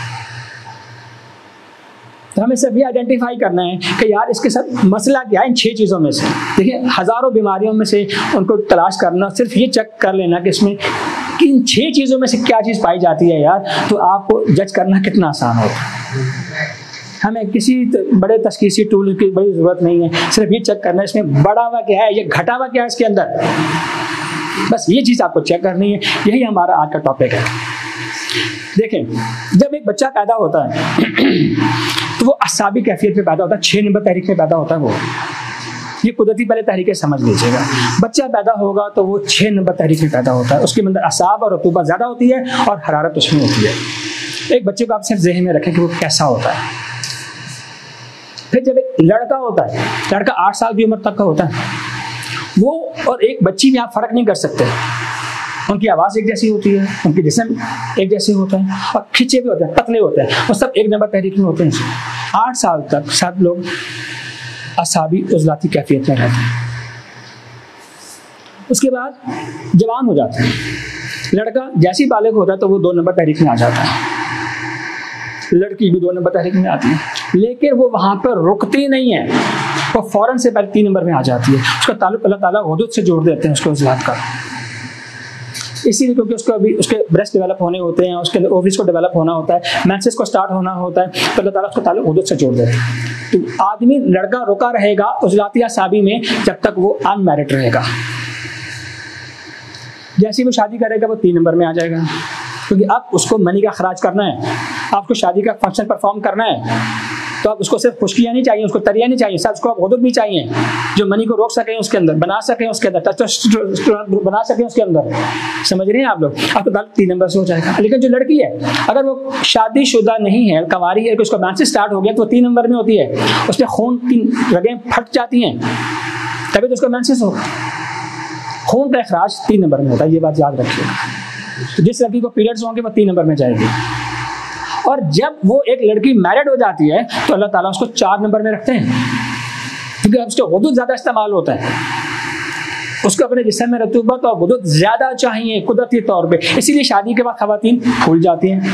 तो हमें सब ये आइडेंटिफाई करना है कि यार इसके साथ मसला क्या है इन 6 चीज़ों में से। देखिए, हज़ारों बीमारियों में से उनको तलाश करना, सिर्फ ये चेक कर लेना कि इसमें इन 6 चीज़ों में से क्या चीज़ पाई जाती है यार, तो आपको जज करना कितना आसान होता है। हमें किसी बड़े तशखीसी टूल की बड़ी ज़रूरत नहीं है, सिर्फ ये चेक करना है इसमें बड़ा हुआ क्या है, ये घटा हुआ क्या है इसके अंदर, बस ये चीज़ आपको चेक करनी है। यही हमारा आज का टॉपिक है। देखें, जब एक बच्चा पैदा होता है तो वो असाबी कैफियत में पैदा होता है, 6 नंबर तहरीक में पैदा होता है। वो ये कुदरती पहले तहरीकें समझ लीजिएगा। बच्चा पैदा होगा तो वो 6 नंबर तहरीक में पैदा होता है, उसके अंदर असाब और रतूबत ज़्यादा होती है और हरारत उसमें होती है। एक बच्चे को आप सिर्फ ज़हन में रखें कि वो कैसा होता है। फिर जब एक लड़का होता है, लड़का 8 साल की उम्र तक का होता है, वो और एक बच्ची में आप फर्क नहीं कर सकते। उनकी आवाज़ एक जैसी होती है, उनके जिस्म एक जैसे होता है, और खिंचे भी होते हैं, पतले होते हैं, वो सब एक नंबर तहरीक में होते हैं। 8 साल तक सब लोग असाबी उजलाती कैफियत में रहते हैं। उसके बाद जवान हो जाता है, लड़का जैसी बालिग होता है तो वो 2 नंबर तहरीक में आ जाता है, लड़की भी 2 नंबर तहरीक में आती है, लेकिन वो वहाँ पर रुकती नहीं है, वो फ़ौरन से पहले 3 नंबर में आ जाती है। उसका ताल्लुक अल्लाह ताला हुदूद से जोड़ देते हैं उसके उजलात का, इसीलिए क्योंकि उसको अभी उसके ब्रेस्ट डेवलप होने होते हैं, उसके ओवरीज को डेवलप होना होता है, मेंसेस को स्टार्ट होना होता है, तो अल्लाह ताला उसको ताल्लुक हुदूद से जोड़ देते हैं। तो आदमी लड़का रुका रहेगा उजलाती असाबी में जब तक वो अनमैरिड रहेगा। जैसे ही वो शादी करेगा वो 3 नंबर में आ जाएगा, क्योंकि अब उसको मनी का खराज करना है, आपको शादी का फंक्शन परफॉर्म करना है, तो अब उसको सिर्फ खुशकियाँ नहीं चाहिए, उसको तरिया नहीं चाहिए, साथ उसको अब हुदूद भी चाहिए जो मनी को रोक सकें, उसके अंदर बना सकें, उसके अंदर टेस्टोस्टेरोन बना सकें उसके अंदर। समझ रहे हैं आप लोग? अब तो 3 नंबर से हो जाएगा। लेकिन जो लड़की है अगर वो शादीशुदा नहीं है, कंवारी है, उसका मेंसेस स्टार्ट हो गया तो 3 नंबर में होती है, उसमें खून की रगें फट जाती हैं, तभी तो उसका मेंसेस होगा। खून का अखराज 3 नंबर में होता है, ये बात याद रखिएगा। तो जिस लड़की को पीरियड्स होंगे वो 3 नंबर में जाएगी। और जब वो एक लड़की मैरिड हो जाती है तो अल्लाह ताला उसको 4 नंबर में रखते हैं, क्योंकि अब उसका वुदूद ज़्यादा इस्तेमाल होता है, उसको अपने जिस्म में रतूबत और वुदूद ज़्यादा चाहिए कुदरती तौर पे। इसीलिए शादी के बाद ख़वातीन फूल जाती हैं,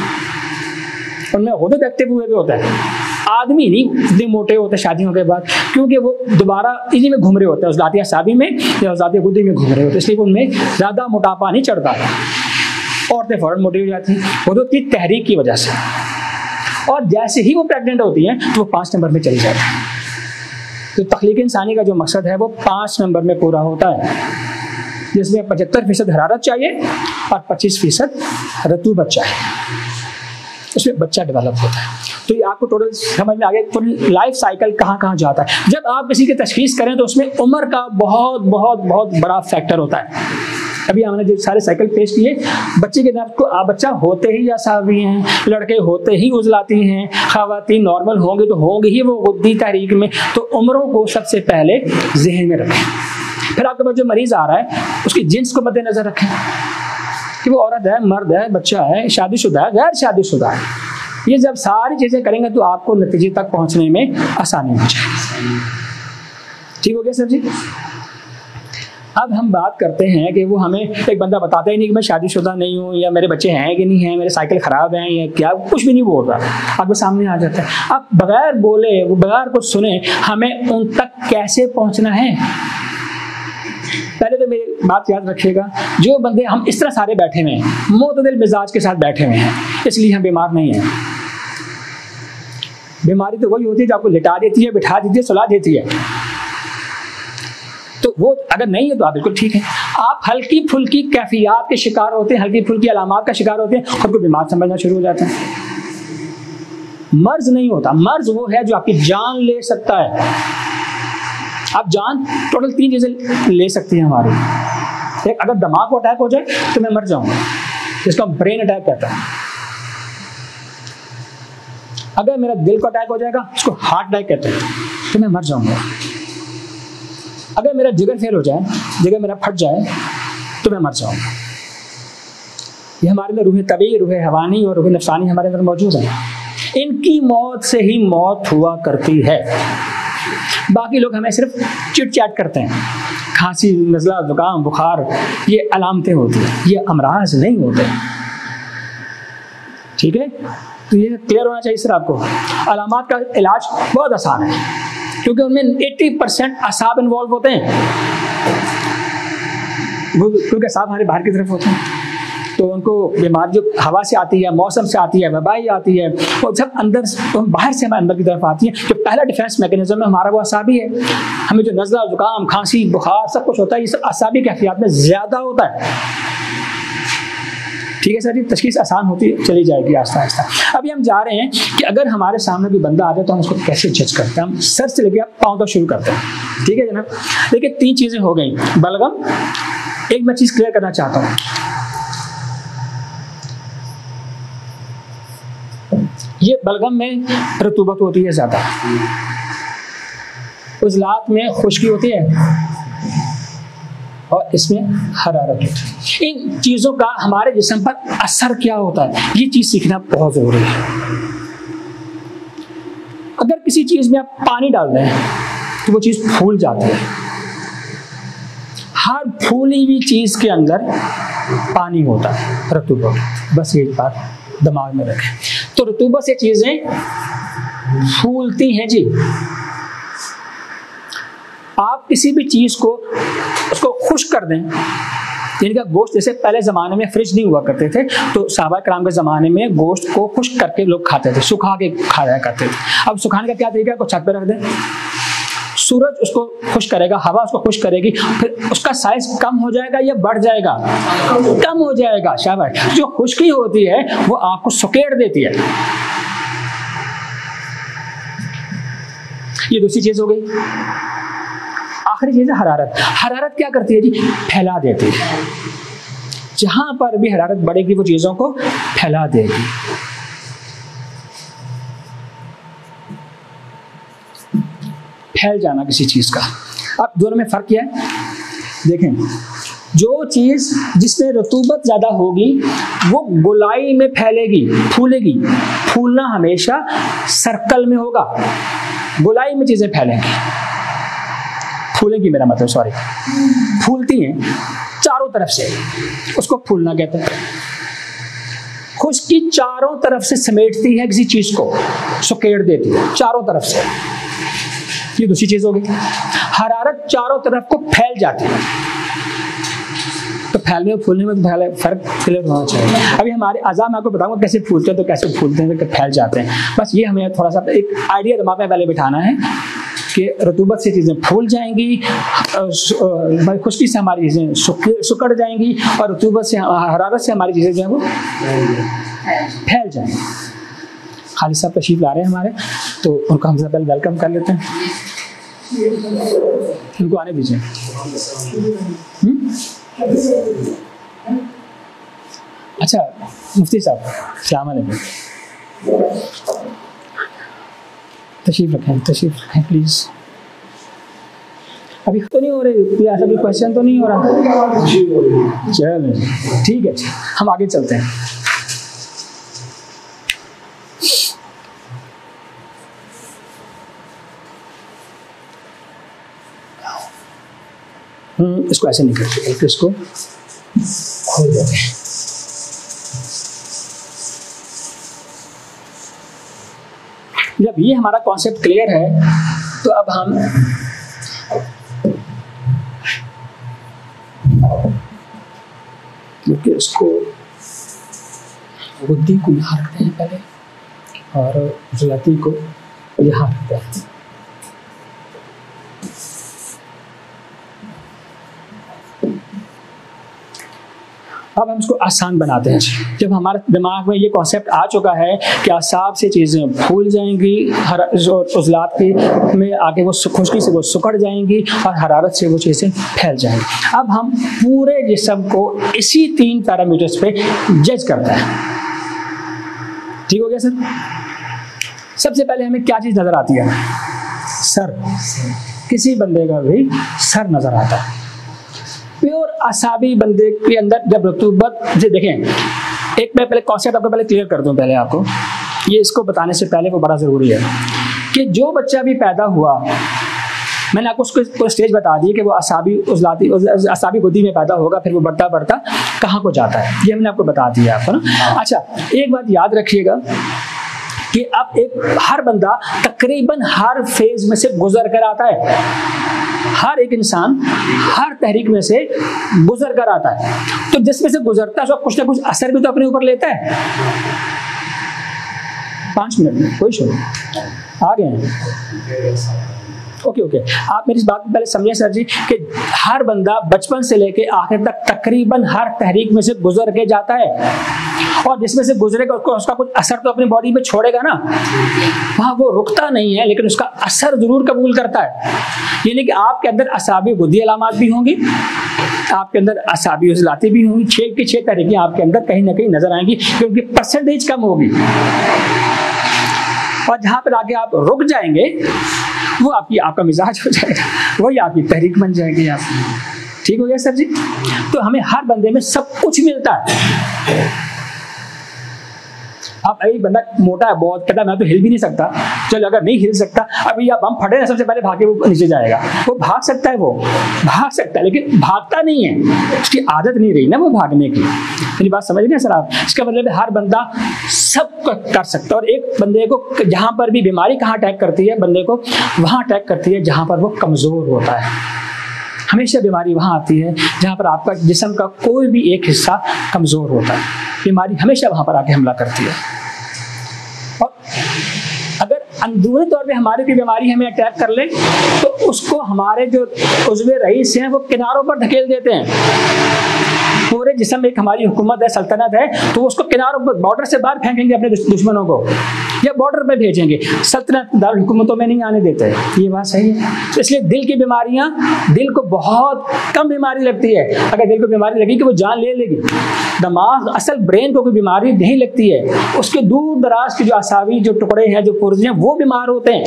उनमें वुदूद एक्टिव हुए भी होता है। आदमी नहीं इतने मोटे होते शादियों के बाद, क्योंकि वो दोबारा इसी में घूम रहे होते हैं, उजलाती असाबी में या उजलाती गुद्दी में घूम रहे होते हैं, इसलिए उनमें ज़्यादा मोटापा नहीं चढ़ता है। औरतें फ़ौरन मोटी हो जाती हैं वुदूद की तहरीक की वजह से, और जैसे ही वो प्रेग्नेंट होती हैं तो वो 5 नंबर में चली जाती है। तो तख्लीक इंसानी का जो मकसद है वो 5 नंबर में पूरा होता है, जिसमें 75% हरारत चाहिए और 25% रतूबत चाहिए, उसमें बच्चा डेवलप होता है। तो ये आपको टोटल समझ में आ गया पूरी लाइफ साइकिल कहाँ कहाँ जाता है। जब आप किसी की तशखीस करें तो उसमें उम्र का बहुत बहुत बहुत बड़ा फैक्टर होता है। अभी हमने जो सारे साइकिल पेश किए, बच्चे के नाम को बच्चा होते ही असाबी हैं, लड़के होते ही उजलाती हैं, ख़वातीन नॉर्मल होंगे तो होंगे ही वो गुद्दी तहरीक में। तो उम्रों को सबसे पहले जहन में रखें। फिर आपके पास जो मरीज़ आ रहा है उसकी जिन्स को मद्देनज़र रखें कि वो औरत है, मर्द है, बच्चा है, शादीशुदा है, गैर शादीशुदा है। ये जब सारी चीज़ें करेंगे तो आपको नतीजे तक पहुँचने में आसानी हो जाएगी। ठीक हो गया सर जी? अब हम बात करते हैं कि वो हमें एक बंदा बताता ही नहीं कि मैं शादीशुदा नहीं हूँ, या मेरे बच्चे हैं कि नहीं हैं, मेरे साइकिल ख़राब हैं या क्या, कुछ भी नहीं बोल रहा, आपके सामने आ जाता है। अब बगैर बोले, वो बगैर कुछ सुने, हमें उन तक कैसे पहुँचना है? पहले तो मेरी बात याद रखिएगा, जो बंदे हम इस तरह सारे बैठे हुए हैं, मुतदिल मिजाज के साथ बैठे हुए हैं, इसलिए हम बीमार नहीं हैं। बीमारी तो वही होती है जो आपको लिटा देती है, बिठा देती है, सुला देती है। तो वो अगर नहीं है तो आप बिल्कुल ठीक है। आप हल्की फुल्की कैफियत के शिकार होते हैं, हल्की फुल्की अलामात का शिकार होते हैं, खुद को बीमार समझना शुरू हो जाते हैं। मर्ज नहीं होता, मर्ज वो है जो आपकी जान ले सकता है। आप जान टोटल 3 चीजें ले सकती हैं हमारी। एक, अगर दिमाग को अटैक हो जाए तो मैं मर जाऊंगा, जिसको हम ब्रेन अटैक कहता है। अगर मेरा दिल को अटैक हो जाएगा, उसको हार्ट अटैक कहते हैं, तो मैं मर जाऊंगा। अगर मेरा जिगर फेल हो जाए, जिगर मेरा फट जाए, तो मैं मर जाऊंगा। ये हमारे अंदर रूह तबी, रूह हवानी और रूह नफसानी हमारे अंदर मौजूद है। इनकी मौत से ही मौत हुआ करती है। बाकी लोग हमें सिर्फ चिट चैट करते हैं, खांसी, नज़ला, जुकाम, बुखार, ये अलामतें होती हैं, ये अमराज नहीं होते। ठीक है, तो ये क्लियर होना चाहिए सर आपको। अलामात का इलाज बहुत आसान है, क्योंकि उनमें 80% असाब इन्वॉल्व होते हैं, क्योंकि असाब हमारे बाहर की तरफ होते हैं। तो उनको बीमारी जो हवा से आती है, मौसम से आती है, वबाई आती है, वो सब अंदर बाहर से हमारे अंदर की तरफ आती है। जो पहला डिफेंस मैकेनिज्म है हमारा वो असाबी है। हमें जो नज़ला, जुकाम, खांसी, बुखार सब कुछ होता है, ये सब असाबी कैफियत में ज़्यादा होता है। ठीक है सर जी, तशखीस आसान होती चली जाएगी आहिस्ता आहिस्ता। अभी हम जा रहे हैं कि अगर हमारे सामने कोई बंदा आ जाए तो हम उसको कैसे जज करते हैं। हम सर से लेकर पाँव तक शुरू करते हैं। ठीक है जनाब, देखिए 3 चीज़ें हो गई। बलगम, एक मैं चीज़ क्लियर करना चाहता हूँ, ये बलगम में रतूबत होती है ज़्यादा, उजलात में खुश्की होती है और इसमें हरारत होती है। इन चीज़ों का हमारे जिस्म पर असर क्या होता है, ये चीज़ सीखना बहुत ज़रूरी है। अगर किसी चीज़ में आप पानी डाल रहे हैं तो वो चीज़ फूल जाती है। हर फूली हुई चीज़ के अंदर पानी होता है, रतूबत। बस ये बात दिमाग में रखें। तो रतूबत से चीज़ें फूलती हैं जी। आप किसी भी चीज़ को उसको खुश्क कर दें, इनका गोश्त, जैसे पहले ज़माने में फ्रिज नहीं हुआ करते थे, तो सहाबा कराम के ज़माने में गोश्त को खुश्क करके लोग खाते थे, सुखा के खाया करते थे। अब सुखाने का क्या तरीका है, को छत पर रख दें, सूरज उसको खुश करेगा, हवा उसको खुश करेगी, फिर उसका साइज कम हो जाएगा या बढ़ जाएगा, कम हो जाएगा। शाबाश। जो खुश्की होती है वो आपको सुकेड़ देती है। ये दूसरी चीज हो गई। आखिरी चीज है हरारत। हरारत क्या करती है जी, फैला देती है। जहां पर भी हरारत बढ़ेगी वो चीजों को फैला देगी। फैल जाना किसी चीज का। अब दोनों में फर्क क्या है, देखें, जो चीज जिसमें रतूबत ज्यादा होगी वो गोलाई में फैलेगी, फूलेगी। फूलना हमेशा सर्कल में होगा, गोलाई में चीजें फैलेंगी, फूलेंगी मेरा मतलब, सॉरी, फूलती हैं चारों तरफ से, उसको फूलना कहते हैं। खुश्की चारों तरफ से समेटती है किसी चीज को, सुकेड़ देती है चारों तरफ से। ये दूसरी चीज होगी। हरारत चारों तरफ को फैल जाती है। तो फैलने और फूलने में फर्क क्लियर होना चाहिए। अभी हमारे अज़ा मैं आपको बताऊंगा कैसे फूलते हैं, तो कैसे फूलते हैं, तो फैल जाते हैं। बस ये हमें थोड़ा सा एक आइडिया दिमाग में पहले बिठाना है कि रतूबत से चीज़ें फूल जाएंगी, खुश्की से हमारी चीज़ें सुकड़ जाएंगी, और रतूबत से, हरारत से हमारी चीज़ें जो है वो फैल जाएंगी। खालिद साहब तशरीफ ला रहे हैं हमारे, तो उनको हम पहले वेलकम कर लेते हैं। उनको आने दीजिए। अच्छा मुफ्ती साहब, अस्सलाम वालेकुम, तशरीफ रखें प्लीज़। अभी तो नहीं हो रही, ऐसा भी क्वेश्चन तो नहीं हो रहा? चलो ठीक है, हम आगे चलते हैं। इसको ऐसे नहीं करते, बल्कि इसको खोल देते हैं। जब ये हमारा कॉन्सेप्ट क्लियर है, तो अब हम क्योंकि इसको बुद्धि को यहाँ रखते हैं पहले, और जुलाती को यहाँ रखते हैं। अब हम इसको आसान बनाते हैं। जब हमारे दिमाग में ये कॉन्सेप्ट आ चुका है कि आसाब से चीज़ें फूल जाएंगी, उजलात की में आगे वो खुश्की से वो सुकड़ जाएंगी, और हरारत से वो चीज़ें फैल जाएंगी। अब हम पूरे जिस्म को इसी 3 पैरामीटर्स पे जज करते हैं। ठीक हो गया सर? सबसे पहले हमें क्या चीज़ नज़र आती है? सर। किसी बंदे का भी सर नज़र आता है। प्योर असाबी बंदे के अंदर जब रतूबत से देखें, एक मैं पहले कॉन्सेप्ट आपको पहले क्लियर कर दूं, पहले आपको ये, इसको बताने से पहले वो बड़ा ज़रूरी है कि जो बच्चा भी पैदा हुआ, मैंने आपको उसको स्टेज बता दी कि वो असाबी बुद्धि में पैदा होगा, फिर वो बढ़ता बढ़ता कहाँ को जाता है, ये हमने आपको बता दिया आपको ना। अच्छा, एक बात याद रखिएगा कि अब हर बंदा तकरीबन हर फेज में से गुजर कर आता है। हर एक इंसान हर तहरीक में से गुजर कर आता है, तो जिसमें से गुजरता है उसका कुछ ना कुछ असर भी तो अपने ऊपर लेता है। 5 मिनट में कोई शो आ गए हैं। ओके, आप मेरी इस बात को पहले समझिए सर जी कि हर बंदा बचपन से लेके आखिर तक तकरीबन हर तहरीक में से गुजर के जाता है, और जिसमें से गुजरेगा उसका कुछ असर तो अपनी बॉडी में छोड़ेगा ना। वहाँ वो रुकता नहीं है, लेकिन उसका असर जरूर कबूल करता है। यानी कि आपके अंदर असाबी बुद्धि अलामात भी होंगी, आपके अंदर असाबी उजलाती भी होंगी, 6 की 6 तहरीकें आपके अंदर कहीं ना कहीं नजर आएंगी, क्योंकि परसेंटेज कम होगी। और जहाँ पर आगे आप रुक जाएंगे वो आपका मिजाज हो जाएगा, वही आपकी तहरीक बन जाएगी। आप ठीक हो गया सर जी। तो हमें हर बंदे में सब कुछ मिलता है। अब एक बंदा मोटा है बहुत, कहता है मैं तो हिल भी नहीं सकता, चलो अगर नहीं हिल सकता, अभी आप हम फटे ना, सबसे पहले भाग के वो नीचे जाएगा। वो भाग सकता है, वो भाग सकता है, लेकिन भागता नहीं है, उसकी आदत नहीं रही ना वो भागने की। मेरी बात समझ रहे सर आप? इसका मतलब हर बंदा सब कर सकता है। और एक बंदे को जहाँ पर भी बीमारी कहाँ अटैक करती है, बंदे को वहाँ अटैक करती है जहाँ पर वो कमज़ोर होता है। हमेशा बीमारी वहाँ आती है जहाँ पर आपका जिस्म का कोई भी एक हिस्सा कमज़ोर होता है। बीमारी हमेशा वहाँ पर आके हमला करती है। और अगर अंदरूनी तौर पे हमारी कोई बीमारी हमें अटैक कर ले तो उसको हमारे जो उज़्वे रईस हैं वो किनारों पर धकेल देते हैं। पूरे जिस्म में एक हमारी हुकूमत है, सल्तनत है, तो उसको किनारों पर, बॉर्डर से बाहर फेंकेंगे अपने दुश्मनों को, या बॉर्डर पे भेजेंगे। सल्तनत दारुल हुकूमतों में नहीं आने देते। ये बात सही है। तो इसलिए दिल की बीमारियां, दिल को बहुत कम बीमारी लगती है। अगर दिल को बीमारी लगी कि वो जान ले लेगी। दिमाग, असल ब्रेन को कोई बीमारी नहीं लगती है, उसके दूर दराज के जो असावी जो टुकड़े हैं, जो पुर्जे हैं, वो बीमार होते हैं।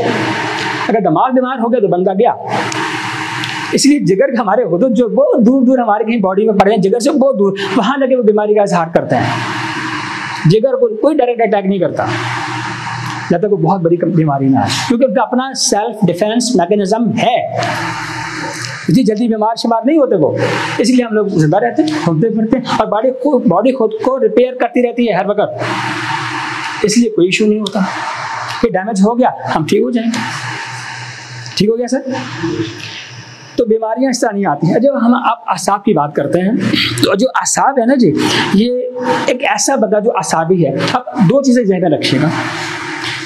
अगर दिमाग बीमार हो गया तो बंदा गया। इसलिए जिगर हमारे हुदूद जो बहुत दूर दूर हमारे कहीं बॉडी में पड़े हैं, जिगर से बहुत दूर, वहां लगे वो बीमारी का इजहार करते हैं। जिगर को कोई डायरेक्ट अटैक नहीं करता जब तक वो बहुत बड़ी बीमारी ना आए, क्योंकि उनका अपना सेल्फ डिफेंस मैकेनिज्म है। इतनी जल्दी बीमार शिमार नहीं होते वो, इसलिए हम लोग जिंदा रहते हैं, घूमते फिरते हैं, और बॉडी खुद को रिपेयर करती रहती है हर वक्त। इसलिए कोई इशू नहीं होता कि डैमेज हो गया हम ठीक हो जाएंगे। ठीक हो गया सर? तो बीमारियां इस तरह नहीं आती हैं। जब हम आप असाब की बात करते हैं, तो जो असाब है ना जी, ये एक ऐसा बंदा जो असाबी है। अब दो चीज़ें ज़हन में रखिएगा।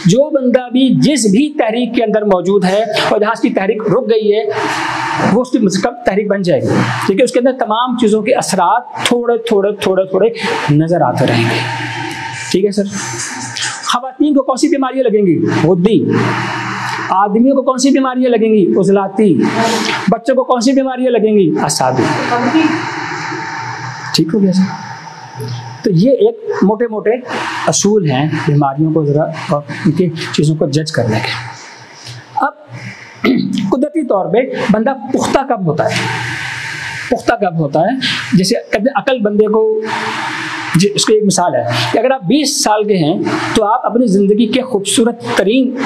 जो बंदा भी जिस भी तहरीक के अंदर मौजूद है और जहाँ उसकी तहरीक रुक गई है, वो उसकी कब तहरीक बन जाएगी, क्योंकि उसके अंदर तमाम चीज़ों के असरात थोड़े थोड़े थोड़े थोड़े नज़र आते रहेंगे। ठीक है सर? ख़वातीन को कौन सी बीमारियाँ लगेंगी? गुद्दी। आदमियों को कौन सी बीमारियां लगेंगी? उजलाती। बच्चों को कौन सी बीमारियां लगेंगी? असाबी। ठीक हो गया सर? तो ये एक मोटे मोटे असूल हैं बीमारियों को जरा और उनकी चीज़ों को जज करने के। अब कुदरती तौर पे बंदा पुख्ता कब होता है? पुख्ता कब होता है? जैसे कभी अकल बंदे को, उसकी एक मिसाल है कि अगर आप 20 साल के हैं तो आप अपनी ज़िंदगी के खूबसूरत तरीन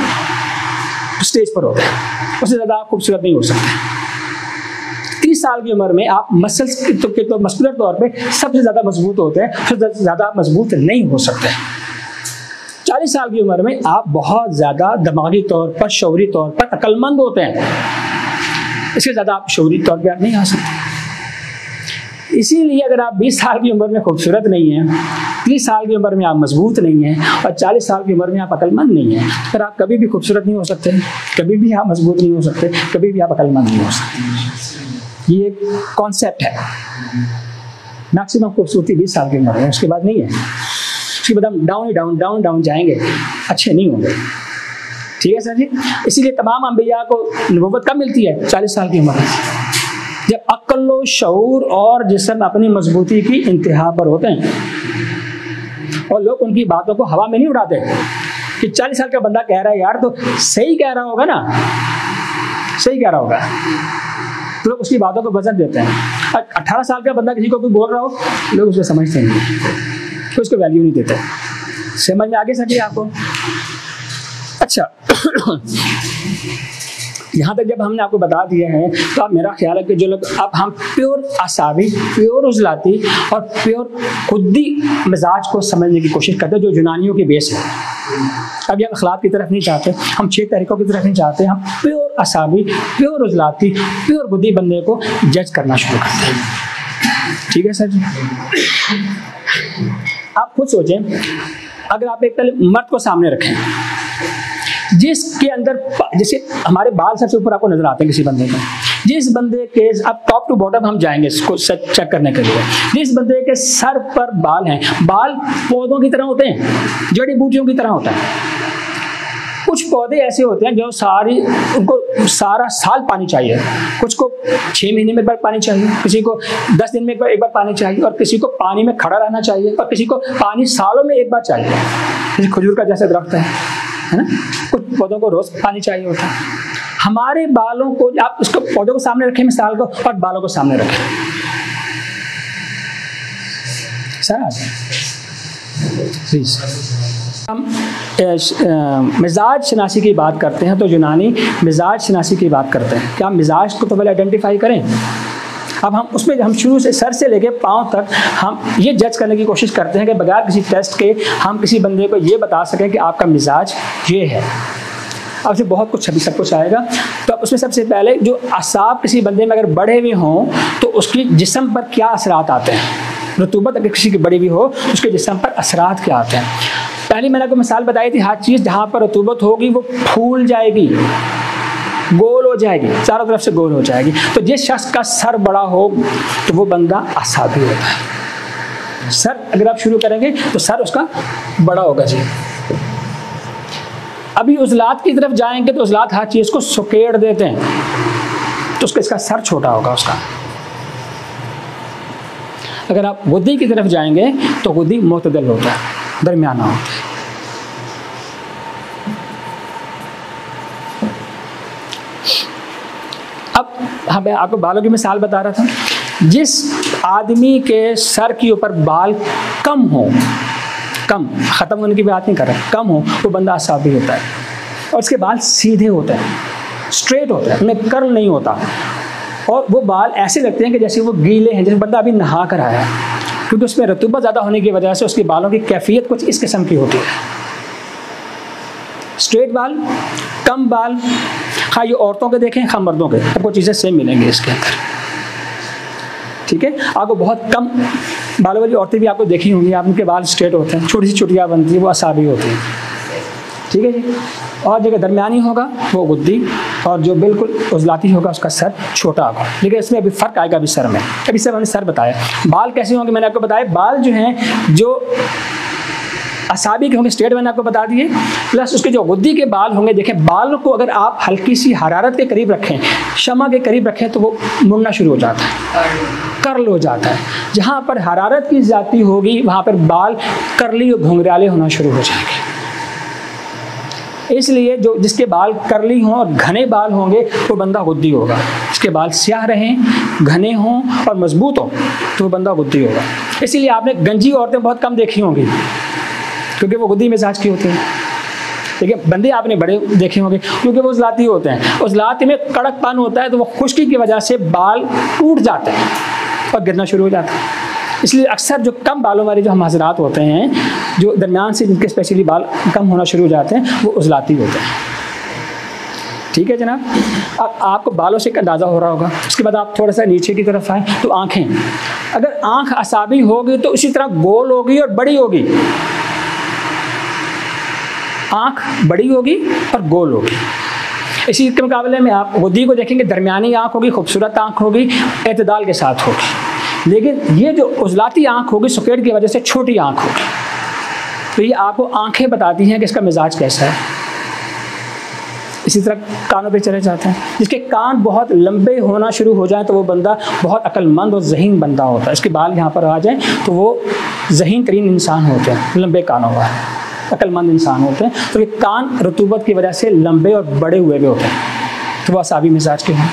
स्टेज पर होते हैं, उससे ज़्यादा आप खूबसूरत नहीं हो सकते। 30 साल की उम्र में आप मसल्स के तो मस्कुलर तौर पे सबसे ज़्यादा मजबूत होते हैं, उससे ज़्यादा मजबूत नहीं हो सकते। 40 साल की उम्र में आप बहुत ज़्यादा दिमागी तौर पर, शौरी तौर पर अक्लमंद होते हैं, इससे ज़्यादा आप शौरी तौर पर नहीं आ सकते। इसीलिए अगर आप 20 साल की उम्र में खूबसूरत नहीं हैं, 30 साल की उम्र में आप मजबूत नहीं हैं और 40 साल की उम्र में आप अक्लमंद नहीं हैं, फिर आप कभी भी खूबसूरत नहीं हो सकते, कभी भी आप मजबूत नहीं हो सकते, कभी भी आप अक्लमंद नहीं हो सकते। ये एक कॉन्सेप्ट है। मैक्सिमम खूबसूरती 20 साल की उम्र है, उसके बाद नहीं है। उसके बाद हम डाउन ही डाउन डाउन डाउन जाएंगे, अच्छे नहीं होंगे। ठीक है सर जी? इसीलिए तमाम अंबिया को नबूवत कब मिलती है? 40 साल की उम्र में, जब अक्ल व शऊर और जिस्म अपनी मजबूती की इंतहा पर होते हैं। और लोग उनकी बातों को हवा में नहीं उड़ाते कि 40 साल का बंदा कह रहा है यार, तो सही कह रहा होगा ना, सही कह रहा होगा, तो लोग उसकी बातों को वजन देते हैं। 18 साल का बंदा किसी को कोई बोल रहा हो, लोग उसको समझते नहीं, तो उसको वैल्यू नहीं देते। समझ में आगे सके आपको? अच्छा यहाँ तक जब हमने आपको बता दिया है, तो अब मेरा ख्याल है कि जो लोग, अब हम प्योर असाबी, प्योर उजलाती और प्योर खुद्दी मिजाज को समझने की कोशिश करते हैं, जो यूनानियों के बेस है। अब हम अखलाक की तरफ नहीं चाहते, हम 6 तरीकों की तरफ नहीं चाहते, हम प्योर असाबी, प्योर उजलाती, प्योर खुद्दी बंदे को जज करना शुरू करते हैं। ठीक है सर जी? आप खुद सोचें, अगर आप एक मर्द को सामने रखें जिसके अंदर, जैसे हमारे बाल सबसे ऊपर आपको नजर आते हैं किसी बंदे में, जिस बंदे के, अब टॉप टू बॉटम हम जाएंगे इसको चेक करने के लिए, जिस बंदे के सर पर बाल हैं, बाल पौधों की तरह होते हैं, जड़ी बूटियों की तरह होता है। कुछ पौधे ऐसे होते हैं जो उनको सारा साल पानी चाहिए, कुछ को 6 महीने में एक बार पानी चाहिए, किसी को 10 दिन में एक बार पानी चाहिए, और किसी को पानी में खड़ा रहना चाहिए, और किसी को पानी सालों में एक बार चाहिए। जैसे खजूर का जैसे दरख्त है ना, कुछ पौधों को रोज पानी चाहिए होता है। हमारे बालों को, आप उसको पौधों को सामने रखें मिसाल को, और बालों को सामने रखें। सर आ जाए प्लीज। हम मिजाज शनासी की बात करते हैं तो यूनानी मिजाज शनासी की बात करते हैं कि हम मिजाज को तो पहले आइडेंटिफाई करें। अब हम उसमें हम शुरू से सर से लेके पाँव तक हम ये जज करने की कोशिश करते हैं कि बगैर किसी टेस्ट के हम किसी बंदे को ये बता सकें कि आपका मिजाज ये है। अब उसमें बहुत कुछ अभी सब कुछ आएगा। तो अब उसमें सबसे पहले जो असाब किसी बंदे में अगर बढ़े हुए हों तो उसकी जिस्म पर क्या असरात आते हैं। रतूबत अगर किसी की बड़ी हुई हो तो उसके जिस्म पर असरात क्या आते हैं। पहले मैंने आपको मिसाल बताई थी, हर चीज़ जहाँ पर रतूबत होगी वो फूल जाएगी, गोल हो जाएगी, चारों तरफ से गोल हो जाएगी। तो जिस शख्स का सर बड़ा हो तो वो बंदा असाबी होता है। सर अगर आप शुरू करेंगे तो सर उसका बड़ा होगा जी। अभी उजलात की तरफ जाएंगे तो उजलात हर चीज़ को सुकेड़ देते हैं तो इसका सर छोटा होगा उसका। अगर आप गुद्दी की तरफ जाएंगे तो गुद्दी मुतदल होता है, दरमियाना होता है। अब मैं आपको बालों की मिसाल बता रहा था। जिस आदमी के सर के ऊपर बाल कम हो, कम ख़त्म होने की बात नहीं कर रहा, कम हो, वो बंदा असाबी होता है। और उसके बाल सीधे होते हैं, स्ट्रेट होते हैं, उनमें कर्ल नहीं होता। और वो बाल ऐसे लगते हैं कि जैसे वो गीले हैं, जैसे बंदा अभी नहा कर आया है, क्योंकि उसमें रतूबत ज़्यादा होने की वजह से उसके बालों की कैफियत कुछ इस किस्म की होती है। स्ट्रेट बाल, कम बाल, हाँ ये औरतों के देखें, हाँ मर्दों के, आपको चीज़ें सेम मिलेंगी इसके अंदर। ठीक है, आपको बहुत कम बालों वाली औरतें भी आपको देखी होंगी, आप उनके बाल स्ट्रेट होते हैं, छोटी सी चुटियाँ बनती हैं, वो असाबी होती हैं। ठीक है जी। और जगह दरमियानी होगा वो गुद्दी, और जो बिल्कुल उजलाती होगा उसका सर छोटा होगा। लेकिन इसमें अभी फ़र्क आएगा अभी सर में। अभी सब हमने सर बताया। बाल कैसे होंगे मैंने आपको बताया। बाल जो हैं जो असाबी के होंगे, स्ट्रेट मैंने आपको बता दिए, प्लस उसके जो गुद्दी के बाल होंगे, देखें बाल को अगर आप हल्की सी हरारत के करीब रखें, शमा के करीब रखें तो वो मुड़ना शुरू हो जाता है, कर्ल हो जाता है। जहाँ पर हरारत की ज़्यादती होगी वहाँ पर बाल कर्ली और घुंघराले होना शुरू हो जाएंगे। इसलिए जो जिसके बाल कर्ली हों और घने बाल होंगे वो बंदा गुद्दी होगा। जिसके बाल स्याह रहें, घने हों और मजबूत हों तो वो बंदा गुद्दी होगा। इसीलिए आपने गंजी औरतें बहुत कम देखी होंगी क्योंकि वो गुद्दी मिजाज की होती हैं। लेकिन बंदे आपने बड़े देखे होंगे क्योंकि वो उजलाती होते हैं। उजलाती में कड़कपन होता है तो वो खुश्की की वजह से बाल टूट जाते हैं और गिरना शुरू हो जाता है। इसलिए अक्सर जो कम बालों वाले जो हम हजरात होते हैं, जो दरमियान से जिनके स्पेशली बाल कम होना शुरू हो जाते हैं, वो उजलाती होते हैं। ठीक है जनाब। अब आपको बालों से एक अंदाज़ा हो रहा होगा। उसके बाद आप थोड़ा सा नीचे की तरफ आए तो आँखें, अगर आँख असाबी होगी तो इसी तरह गोल होगी और बड़ी होगी। आँख बड़ी होगी और गोल होगी। इसी के मुकाबले में आप गुद्दी को देखेंगे, दरमियानी आँख होगी, खूबसूरत आँख होगी, एतदाल के साथ होगी। लेकिन ये जो उजलाती आँख होगी सफ़ेद की वजह से छोटी आँख होगी। तो ये आपको आँखें बताती हैं कि इसका मिजाज कैसा है। इसी तरह कानों पे चले जाते हैं। जिसके कान बहुत लंबे होना शुरू हो जाए तो वो बंदा बहुत अक्लमंद और ज़हीन बंदा होता है। इसके बाल यहाँ पर आ जाएं तो वो ज़हीन तरीन इंसान होते हैं, लंबे कानों वाले अक्लमंद इंसान होते हैं। तो ये कान रतूबत की वजह से लंबे और बड़े हुए भी होते हैं तो वह असाबी मिजाज के हों।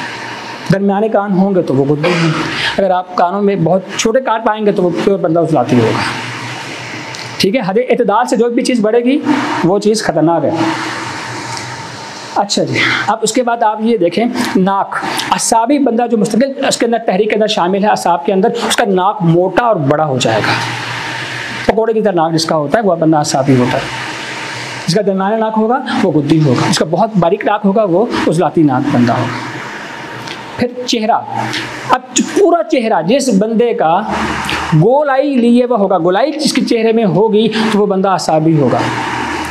दरमियाने कान होंगे तो वो गुद्दी होंगे। अगर आप कानों में बहुत छोटे कान पाएंगे तो वो प्योर बंदा उजलाती होगा। ठीक है। हद एतदाल से जो भी चीज़ बढ़ेगी वो चीज़ ख़तरनाक है। अच्छा जी, अब उसके बाद आप ये देखें, नाक असाबी बंदा जो मुस्तकिल उसके अंदर तहरीक के अंदर शामिल है, असाब के अंदर, उसका नाक मोटा और बड़ा हो जाएगा। पकौड़े की तरह नाक जिसका होता है वह बंदा असाबी होता है। जिसका दरमियाना नाक होगा वो गुद्दी होगा। जिसका बहुत बारीक नाक होगा वो उजलाती नाक बंदा होगा। फिर चेहरा, अब पूरा चेहरा जिस बंदे का गोलाई लिए हुआ होगा, गोलाई जिसके चेहरे में होगी तो वो बंदा असाबी होगा।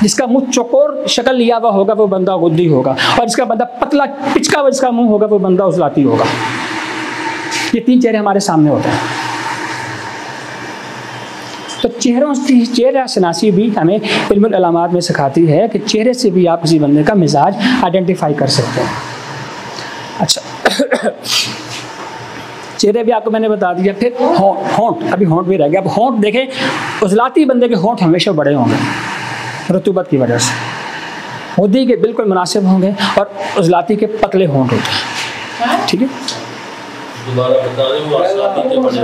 जिसका मुंह चौकोर शक्ल लिया हुआ होगा वो बंदा गुद्दी होगा। और जिसका बंदा पतला पिचका हुआ जिसका मुंह होगा वो बंदा उजलाती होगा। ये तीन चेहरे हमारे सामने होते हैं। तो चेहरा शनासी भी हमें इल्मुल अलामात में सिखाती है कि चेहरे से भी आप किसी बंदे का मिजाज आइडेंटिफाई कर सकते हैं। अच्छा चेहरे भी आपको मैंने बता दिया। फिर होंठ, अभी होंठ भी रह गया। अब होंठ देखें, उजलाती बंदे के होंठ हमेशा बड़े होंगे रतूबत की वजह से। गुद्दी के बिल्कुल मुनासिब होंगे और उजलाती के पतले होंठ होते हैं। ठीक है, दोबारा बता दें वो आसाबी के बने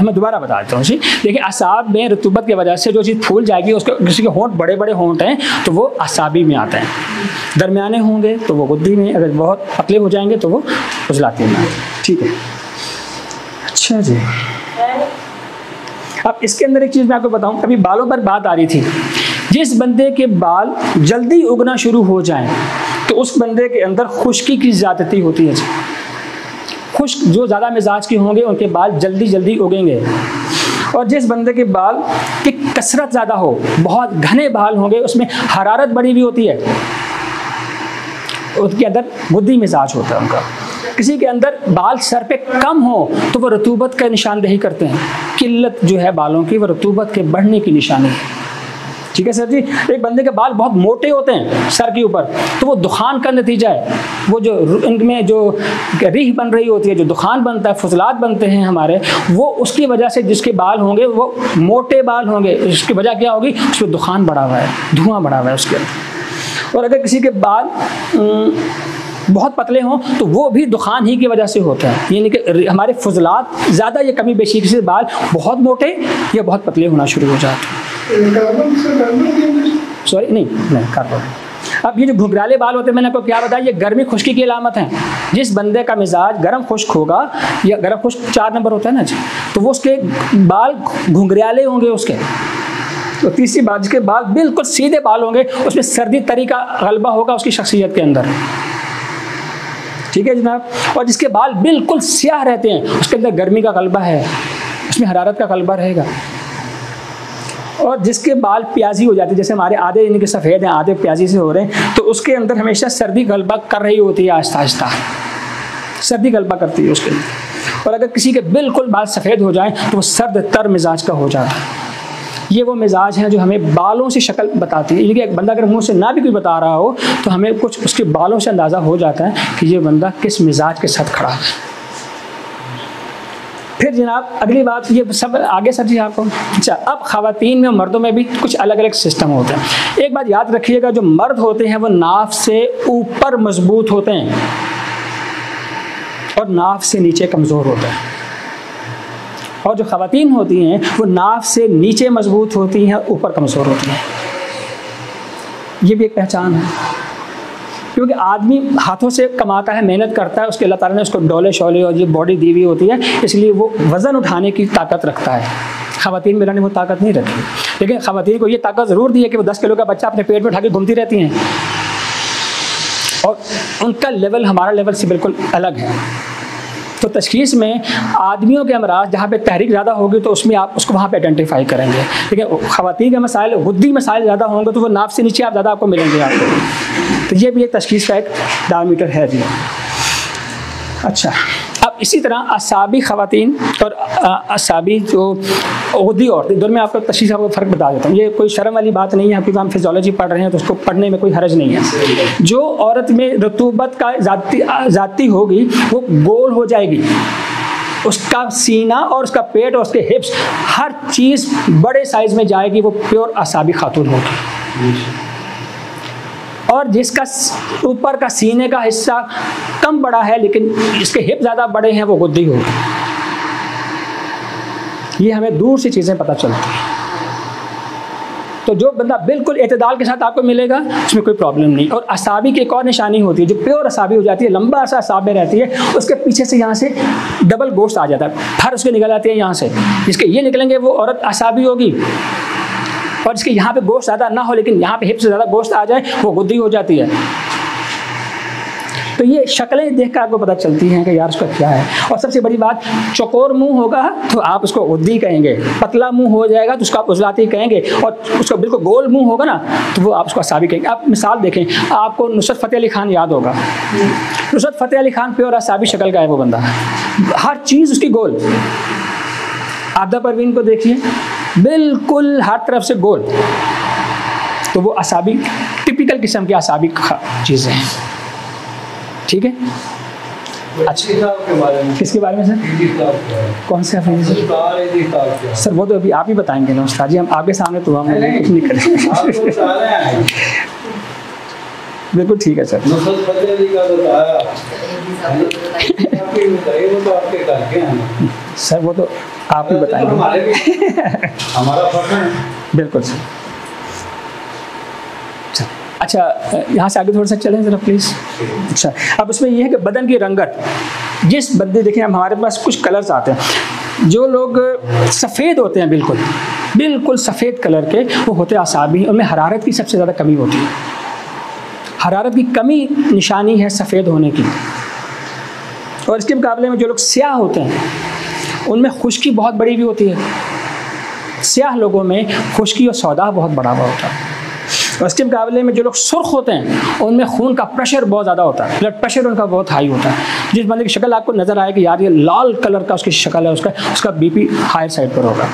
मैं दोबारा बता देता हूँ जी। देखिए असाब में रतूबत की वजह से जो चीज़ फूल जाएगी, उसके किसी के होंठ बड़े बड़े होंठ हैं तो वो असाबी में आते हैं, दरमियाने होंगे तो वो गुद्दी में, अगर बहुत पतले हो जाएंगे तो वो उजलाती में आते हैं। ठीक है, अच्छा जी। अब इसके अंदर एक चीज़ मैं आपको बताऊँ, अभी बालों पर बात आ रही थी। जिस बंदे के बाल जल्दी उगना शुरू हो जाएं तो उस बंदे के अंदर खुश्की की ज़्यादती होती है जी। खुश्क जो ज़्यादा मिजाज के होंगे उनके बाल जल्दी जल्दी उगेंगे, और जिस बंदे के बाल की कसरत ज़्यादा हो, बहुत घने बाल होंगे, उसमें हरारत बड़ी भी होती है, उसके अंदर गुद्दी मिजाज होता है उनका। किसी के अंदर बाल सर पे कम हो तो वो रतूबत का निशानदेही करते हैं। किल्लत जो है बालों की वो रतूबत के बढ़ने की निशानी है। ठीक है सर जी। एक बंदे के बाल बहुत मोटे होते हैं सर के ऊपर तो वो दुखान का नतीजा है। वो जो इनमें जो रीह बन रही होती है, जो दुखान बनता है, फुजलात बनते हैं हमारे, वो उसकी वजह से जिसके बाल होंगे वो मोटे बाल होंगे। इसकी वजह क्या होगी? उसमें दुखान बढ़ा हुआ है, धुआं बढ़ा हुआ है उसके अंदर। और अगर किसी के बाल बहुत पतले हों तो वो भी दुखान ही की वजह से होता है। यानी कि हमारे फुजलात ज़्यादा या कमी बेशी, किसी बाल बहुत मोटे या बहुत पतले होना शुरू हो जाते हैं। सॉरी नहीं कार्बन। अब ये जो घुंघराले बाल होते हैं, मैंने आपको क्या बताया, ये गर्मी खुश्की की अलामत है। जिस बंदे का मिजाज गर्म खुश्क होगा, या गर्म खुश्क 4 नंबर होता है ना जी, तो वो उसके बाल घुंघराले होंगे उसके। तो तीसरी बात, जिसके बाल बिल्कुल सीधे बाल होंगे, उसमें सर्दी तरी का गलबा होगा उसकी शख्सियत के अंदर। ठीक है जनाब। और जिसके बाल बिल्कुल स्याह रहते हैं, उसके अंदर गर्मी का गलबा है, उसमें हरारत का गलबा रहेगा। और जिसके बाल प्याजी हो जाती है, जैसे हमारे आधे इनके सफ़ेद हैं, आधे प्याजी से हो रहे हैं, तो उसके अंदर हमेशा सर्दी गलबा कर रही होती है, आहिस्ता आहिस्ता सर्दी गलबा करती है उसके अंदर। और अगर किसी के बिल्कुल बाल सफ़ेद हो जाएं तो वो सर्द तर मिजाज का हो जाता है। ये वो मिजाज हैं जो हमें बालों से शक्ल बताती है। यानी कि एक बंदा अगर मुँह से ना भी कोई बता रहा हो तो हमें कुछ उसके बालों से अंदाज़ा हो जाता है कि ये बंदा किस मिजाज के साथ खड़ा है। फिर जनाब अगली बात, ये सब आगे सर जी आपको। अच्छा, अब ख़वातीन में और मर्दों में भी कुछ अलग अलग सिस्टम होते हैं। एक बात याद रखिएगा, जो मर्द होते हैं वो नाफ से ऊपर मजबूत होते हैं और नाफ से नीचे कमज़ोर होते हैं। और जो ख़वातीन होती हैं वो नाफ से नीचे मजबूत होती हैं, ऊपर कमज़ोर होती हैं। ये भी एक पहचान है, क्योंकि आदमी हाथों से कमाता है, मेहनत करता है, उसके अल्लाह ताला ने उसको डोले शोले और ये बॉडी दी हुई होती है, इसलिए वो वज़न उठाने की ताकत रखता है। ख़वातीन में वो ताकत नहीं रखती, लेकिन ख़वातीन को ये ताकत ज़रूर दी है कि वो 10 किलो का बच्चा अपने पेट में उठा के घूमती रहती हैं, और उनका लेवल हमारा लेवल से बिल्कुल अलग है। तो तशख़ीस में आदमियों के अमराज जहाँ पे तहरीक ज़्यादा होगी तो उसमें आप उसको वहाँ पे आइडेंटिफाई करेंगे। लेकिन ख़वातीन के मसाइल, गुद्दी मसाइल ज़्यादा होंगे तो वो नाफ से नीचे आप ज़्यादा आपको मिलेंगे आपको। तो ये भी एक तशख़ीस का एक डायमीटर है जी। अच्छा, अब इसी तरह असाबी ख़वातीन और असाबी जो गुद्दी औरतें, दोनों में आपको तशख़ीस आपको फ़र्क बता देता हूँ। ये कोई शर्म वाली बात नहीं है, क्योंकि हम फिजियोलॉजी पढ़ रहे हैं तो उसको पढ़ने में कोई हर्ज नहीं है। जो औरत में रतूबत का ज़्यादती होगी वो गोल हो जाएगी, उसका सीना और उसका पेट और उसके हिप्स हर चीज़ बड़े साइज़ में जाएगी, वो प्योर असाबी खातून होगी। और जिसका ऊपर का सीने का हिस्सा कम बड़ा है लेकिन इसके हिप ज़्यादा बड़े हैं, वो गुद्दी होगी। ये हमें दूर से चीज़ें पता चलती हैं। तो जो बंदा बिल्कुल एतदाल के साथ आपको मिलेगा उसमें कोई प्रॉब्लम नहीं। और असाबी की एक और निशानी होती है, जो प्योर असाबी हो जाती है, लंबा अरसा असाब में रहती है, उसके पीछे से यहाँ से डबल गोश्त आ जाता है, फर उसके निकल आते हैं यहाँ से, जिसके ये निकलेंगे वो औरत असाबी होगी। और जिसके यहाँ पे गोश्त ज़्यादा ना हो लेकिन यहाँ पे हिप से ज़्यादा गोश्त आ जाए, वो गुद्दी हो जाती है। तो ये शक्लें देख कर आपको पता चलती हैं कि यार उसका क्या है। और सबसे बड़ी बात, चौकोर मुंह होगा तो आप उसको गुद्दी कहेंगे, पतला मुंह हो जाएगा तो उसको आप उजलाती कहेंगे, और उसका बिल्कुल गोल मुंह होगा ना तो वो आप उसको असाबी कहेंगे। आप मिसाल देखें, आपको नुसरत फ़तेह अली खान याद होगा। नुसरत फ़तेह अली खान प्योर असाबी शक्ल का है वो बंदा, हर चीज़ उसकी गोल। आदा परवीन को देखिए, बिल्कुल हर तरफ से गोल, तो वो असाबी, टिपिकल किस्म की असाबी चीज़ें हैं। ठीक है। अच्छा, किसके बारे में सर? कौन से हफीज? सर वो तो अभी आप ही बताएंगे ना उस्ताद जी, हम आपके सामने तो हम कुछ नहीं करेंगे। बिल्कुल ठीक है सर। सर वो तो आप ही बताएंगे। बिल्कुल सर। अच्छा, यहाँ से आगे थोड़ा सा चलें ज़रा प्लीज़। अच्छा, अब उसमें ये है कि बदन की रंगत, जिस बंदे देखिए हमारे पास कुछ कलर्स आते हैं, जो लोग सफ़ेद होते हैं बिल्कुल बिल्कुल सफ़ेद कलर के, वो होते हैं आसाबी, उनमें हरारत की सबसे ज़्यादा कमी होती है। हरारत की कमी निशानी है सफ़ेद होने की। और इसके मुकाबले में जो लोग स्याह होते हैं उनमें खुश्की बहुत बड़ी भी होती है। स्याह लोगों में खुश्की और सौदा बहुत बड़ा हुआ होता है। और इसके मुकाबले में जो लोग सुर्ख होते हैं उनमें खून का प्रेशर बहुत ज़्यादा होता है, ब्लड प्रेशर उनका बहुत हाई होता है। जिस बंदे की शक्ल आपको नज़र आए कि यार ये लाल कलर का उसकी शक्ल है, उसका बीपी हायर साइड पर होगा।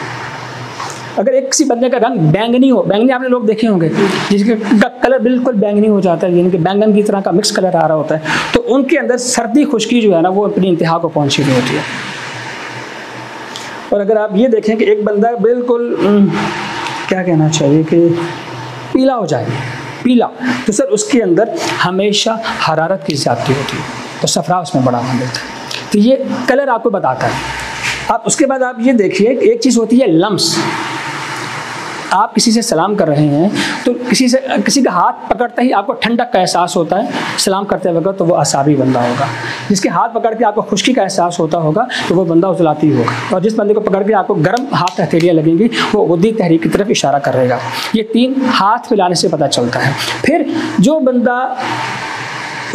अगर एक किसी बंदे का रंग बैंगनी हो, बैंगनी आपने लोग देखे होंगे जिसका कलर बिल्कुल बैंगनी हो जाता है, यानी कि बैंगन की तरह का मिक्स कलर आ रहा होता है, तो उनके अंदर सर्दी खुश्की जो है ना वो अपनी इंतहा को पहुँची हुई होती है। और अगर आप ये देखें कि एक बंदा बिल्कुल क्या कहना चाहिए कि पीला हो जाए, पीला, तो सर उसके अंदर हमेशा हरारत की ज़्यादती होती है, तो सफरा उसमें बड़ा मान लेता है। तो ये कलर आपको बताता है। आप उसके बाद आप ये देखिए एक चीज़ होती है लम्स। आप किसी से सलाम कर रहे हैं तो किसी का हाथ पकड़ते ही आपको ठंडक का एहसास होता है सलाम करते वक्त, तो वो असाबी बंदा होगा। जिसके हाथ पकड़ के आपको खुश्की का एहसास होता होगा तो वो बंदा उजलाती होगा। और जिस बंदे को पकड़ के आपको गर्म हाथ हथेलियाँ लगेंगी वो गुद्दी तहरीक की तरफ इशारा करेगा। ये 3 हाथ मिलाने से पता चलता है। फिर जो बंदा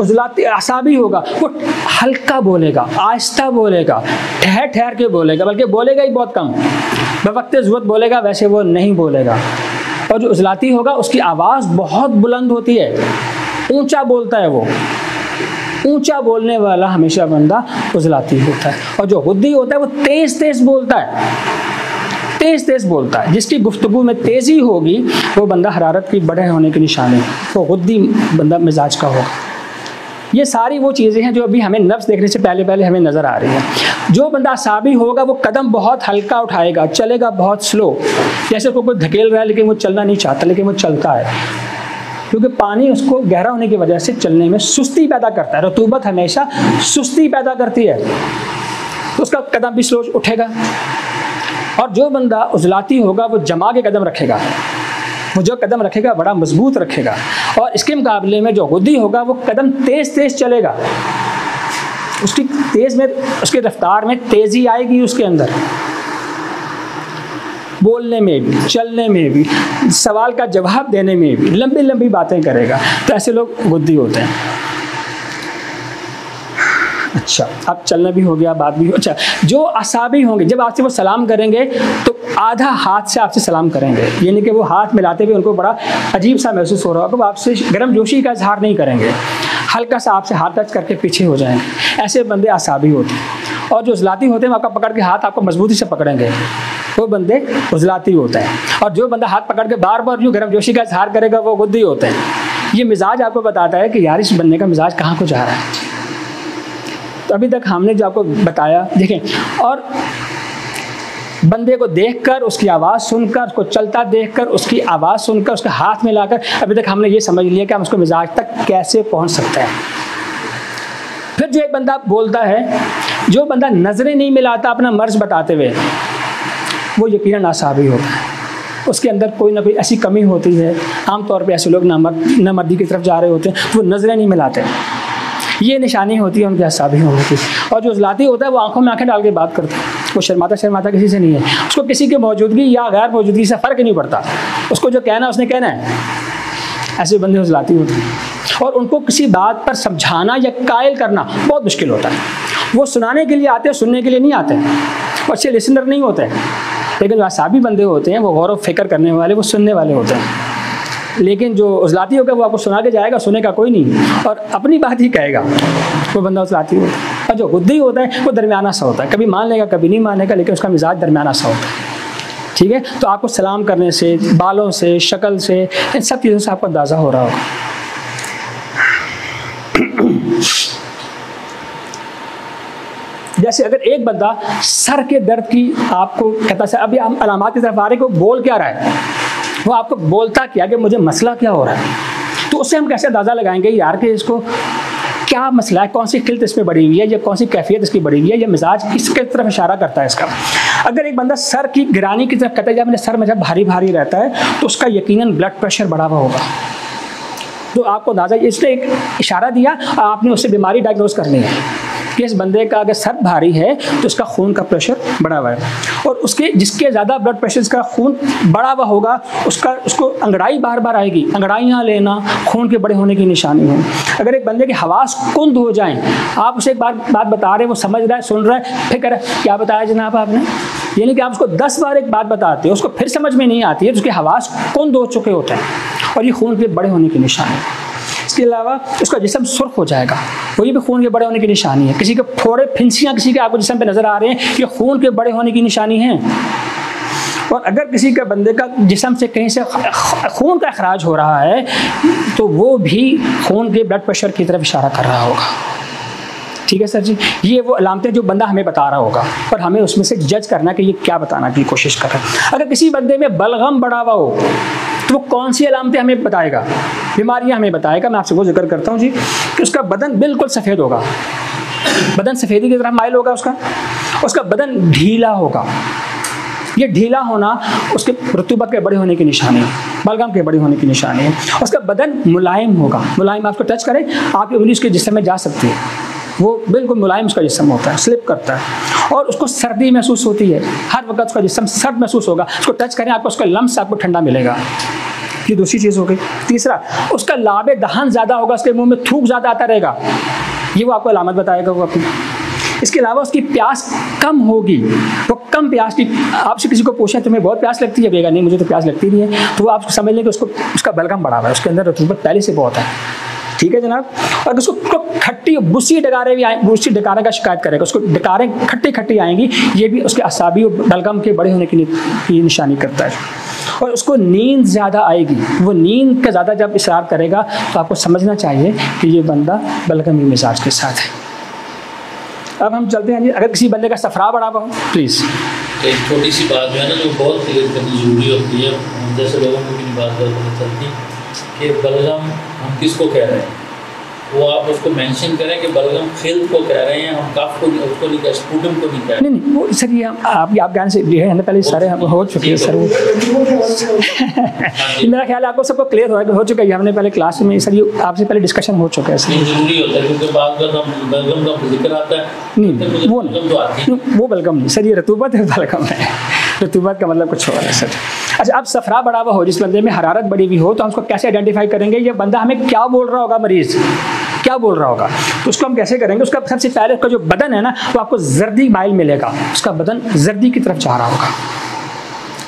उजलाती असाबी होगा वो हल्का बोलेगा, आहिस्ता बोलेगा, ठहर ठहर के बोलेगा, बल्कि बोलेगा ही बहुत कम, बवक्ते ज़रूरत बोलेगा, वैसे वो नहीं बोलेगा। और जो उजलाती होगा उसकी आवाज़ बहुत बुलंद होती है, ऊंचा बोलता है, वो ऊंचा बोलने वाला हमेशा बंदा उजलाती होता है। और जो गुद्दी होता है वो तेज़ तेज़ बोलता है, तेज़ तेज़ बोलता है। जिसकी गुफ्तगू में तेज़ी होगी वो बंदा हरारत की बढ़े होने की निशानी, वो गुद्दी बंदा मिजाज का होगा। ये सारी वो चीज़ें हैं जो अभी हमें नफ्स देखने से पहले पहले हमें नज़र आ रही है। जो बंदा असाबी होगा वो कदम बहुत हल्का उठाएगा, चलेगा बहुत स्लो, जैसे कोई धकेल रहा है लेकिन वो चलना नहीं चाहता लेकिन वो चलता है, क्योंकि पानी उसको गहरा होने की वजह से चलने में सुस्ती पैदा करता है। रतूबत हमेशा सुस्ती पैदा करती है, तो उसका कदम भी स्लो उठेगा। और जो बंदा उजलाती होगा वो जमा के कदम रखेगा, वो जो कदम रखेगा बड़ा मजबूत रखेगा। और इसके मुकाबले में जो गुद्दी होगा वो कदम तेज़ तेज़ चलेगा, उसकी तेज़ में उसकी रफ्तार में तेज़ी आएगी, उसके अंदर बोलने में भी, चलने में भी, सवाल का जवाब देने में भी लंबी लंबी बातें करेगा। तो ऐसे लोग गुद्दी होते हैं। अच्छा, अब चलना भी हो गया, बात भी हो। अच्छा, जो असाबी होंगे जब आपसे वो सलाम करेंगे तो आधा हाथ से आपसे सलाम करेंगे, यानी कि वो हाथ मिलाते हुए उनको बड़ा अजीब सा महसूस हो रहा होगा, वो आपसे गर्म जोशी का इजहार नहीं करेंगे, हल्का सा आपसे हाथ टच करके पीछे हो जाएंगे। ऐसे बंदे असाबी होते हैं। और जो उजलाती होते हैं वो आपका पकड़ के हाथ आपको मजबूती से पकड़ेंगे, वो बंदे उजलाती होते हैं। और जो बंदा हाथ पकड़ के बार बार यूँ गर्म जोशी का इजहार करेगा वो गुद्दी होते हैं। ये मिजाज आपको बताता है कि यार इस बंदे का मिजाज कहाँ को जा रहा है। तो अभी तक हमने जो आपको बताया देखें, और बंदे को देखकर, उसकी आवाज़ सुनकर, उसको चलता देखकर, उसकी आवाज़ सुनकर, उसका हाथ में लाकर अभी तक हमने ये समझ लिया कि हम उसको मिजाज तक कैसे पहुंच सकते हैं। फिर जो एक बंदा बोलता है, जो बंदा नज़रें नहीं मिलाता अपना मर्ज बताते हुए, वो यकीनन असाबी होता है। उसके अंदर कोई ना कोई ऐसी कमी होती है। आमतौर पर ऐसे लोग नामर्दी की तरफ जा रहे होते हैं, वो नज़रें नहीं मिलाते, ये निशानी होती है उनके असाबी होने की। और जो उजलाती होता है वो आंखों में आंखें डाल के बात करता है, वो शर्माता किसी से नहीं है, उसको किसी की मौजूदगी या गैर मौजूदगी से फ़र्क नहीं पड़ता, उसको जो कहना उसने कहना है। ऐसे बंदे उजलाती होते हैं। और उनको किसी बात पर समझाना या कायल करना बहुत मुश्किल होता है। वो सुनाने के लिए आते हैं, सुनने के लिए नहीं आते हैं, वो अच्छे लिसनर नहीं होते हैं। लेकिन जो असाबी बंदे होते हैं वो गौर व फिक्र करने वाले, वो सुनने वाले होते हैं। लेकिन जो उजलाती होगा वो आपको सुना के जाएगा, सुनेगा कोई नहीं और अपनी बात ही कहेगा, वो बंदा उजलाती होता है। और जो गुद्दी होता है वो दरमियाना सा होता है, कभी मान लेगा कभी नहीं मानेगा, लेकिन उसका मिजाज दरमियाना सा होता है। ठीक है, तो आपको सलाम करने से, बालों से, शक्ल से, इन सब चीज़ों से आपको अंदाज़ा हो रहा होगा। जैसे अगर एक बंदा सर के दर्द की आपको कहता है, अभी हम अलामात की तरफ आ रहे हैं कि वो बोल क्या रहा है, वो आपको बोलता क्या कि मुझे मसला क्या हो रहा है, तो उससे हम कैसे अंदाज़ा लगाएंगे यार कि इसको क्या मसला है, कौन सी खिल्त इसमें बढ़ी हुई है, या कौन सी कैफियत इसकी बढ़ी हुई है, या मिजाज किसके तरफ इशारा करता है इसका। अगर एक बंदा सर की गिरानी की तरफ कहता है जब मेरे सर में जब भारी भारी रहता है, तो उसका यकीनन ब्लड प्रेशर बढ़ा हुआ होगा। तो आपको अंदाज़ा, इसने एक इशारा दिया, आपने उससे बीमारी डायग्नोज करनी है कि इस बंदे का अगर सर भारी है तो उसका खून का प्रेशर बढ़ा हुआ है, और उसके जिसके ज़्यादा ब्लड प्रेशर का खून बढ़ा हुआ होगा उसको अंगड़ाई बार बार आएगी। अंगड़ाइयाँ लेना खून के बड़े होने की निशानी है। अगर एक बंदे के हवास कुंद हो जाएं, आप उसे एक बात बता रहे हैं, वो समझ रहा है, सुन रहा है, फिर कह रहा है क्या बताया जनाब आपने, यानी कि आप उसको 10 बार एक बात बताते हो, उसको फिर समझ में नहीं आती है, तो उसके हवास कुंद हो चुके होते हैं, और ये खून के बड़े होने की निशानी है। इसके अलावा उसका जिस्म सुर्ख हो जाएगा, वही भी खून के बड़े होने की निशानी है। किसी के फोड़े फिंसियाँ किसी के आपको जिस्म पे नज़र आ रहे हैं, ये खून के बड़े होने की निशानी है। और अगर किसी के बंदे का जिस्म से कहीं से खून का अखराज हो रहा है, तो वो भी खून के ब्लड प्रेशर की तरफ इशारा कर रहा होगा। ठीक है सर जी, ये वो अलामतें जो बंदा हमें बता रहा होगा, और हमें उसमें से जज करना कि ये क्या बताना की कोशिश कर रहा है। अगर किसी बंदे में बलगम बढ़ा हुआ हो, तो वो कौन सी अलामतें हमें बताएगा, बीमारियां हमें बताएगा। मैं आपसे वो जिक्र करता हूँ जी कि उसका बदन बिल्कुल सफ़ेद होगा, बदन सफ़ेदी की तरफ माइल होगा, उसका बदन ढीला होगा। ये ढीला होना उसके रतूबत के बड़े होने की निशानी है, बलगम के बड़े होने की निशानी है। उसका बदन मुलायम होगा, मुलायम आपको टच करें, आपकी उंगली उसके जिस्म में जा सकती है, वो बिल्कुल मुलायम उसका जिस्म होता है, स्लिप करता है, और उसको सर्दी महसूस होती है, हर वक्त उसका जिस्म सर्द महसूस होगा। उसको टच करें, आपको उसका लम्स आपको ठंडा मिलेगा। ये दूसरी चीज़ हो गई। तीसरा, उसका लाबे दहन ज़्यादा होगा, उसके मुंह में थूक ज़्यादा आता रहेगा, ये वो आपको अलामत बताएगा वो अपनी। इसके अलावा उसकी प्यास कम होगी, वो कम प्यास की, आपसे किसी को पूछें तुम्हें बहुत प्यास लगती है, बेगा नहीं मुझे तो प्यास लगती नहीं है, तो वो आप समझ लें कि उसका बलगम बढ़ा हुआ है, उसके अंदर रतूबत पहले से बहुत है। ठीक है जनाब। और उसको खट्टी बुस्सी डकारे भी आए, बुस्सी डकारे का शिकायत करेगा, उसको डकारें खट्टी खट्टी आएंगी, ये भी उसके असाबी और बलगम के बड़े होने की निशानी करता है। और उसको नींद ज़्यादा आएगी, वो नींद का ज़्यादा जब इसरार करेगा, तो आपको समझना चाहिए कि ये बंदा बलगमी मिजाज के साथ है। अब हम चलते हैं जी, अगर किसी बंदे का सफरा बढ़ा हुआ हो, प्लीज़ एक छोटी सी बात जो है ना, जो बहुत क्लियर करनी ज़रूरी होती है, जैसे लोगों को भी बात पता चलती कि बलगम हम किसको कह रहे हैं, वो आप उसको मेंशन करें कि बलगम खिल्त को कह रहे हैं, हम काफ को उसको नहीं कह, स्पूटम को नहीं कह रहे। नहीं वो सर, ये आप ज्ञान से ये है ना, पहले सारे हो चुके हैं सर वो मेरा ख्याल है आपको सबको क्लियर हो चुका है, हमने पहले क्लास में सर ये आपसे पहले डिस्कशन हो चुका है सर। जरूरी होता है क्योंकि बात हम बलगम का जिक्र आता है, नहीं वो बलगम नहीं सर, ये रतूबत है, बलगम है, रतूबत का मतलब कुछ और है सर। अच्छा, अब सफरा बढ़ा हुआ हो, जिस बंदे में हरारत बढ़ी हुई हो, तो हम उसको कैसे आइडेंटिफाई करेंगे, ये बंदा हमें क्या बोल रहा होगा, मरीज़ क्या बोल रहा होगा, तो उसको हम कैसे करेंगे। उसका सबसे पहले उसका जो बदन है ना, वो आपको जर्दी माइल मिलेगा, उसका बदन जर्दी की तरफ जा रहा होगा।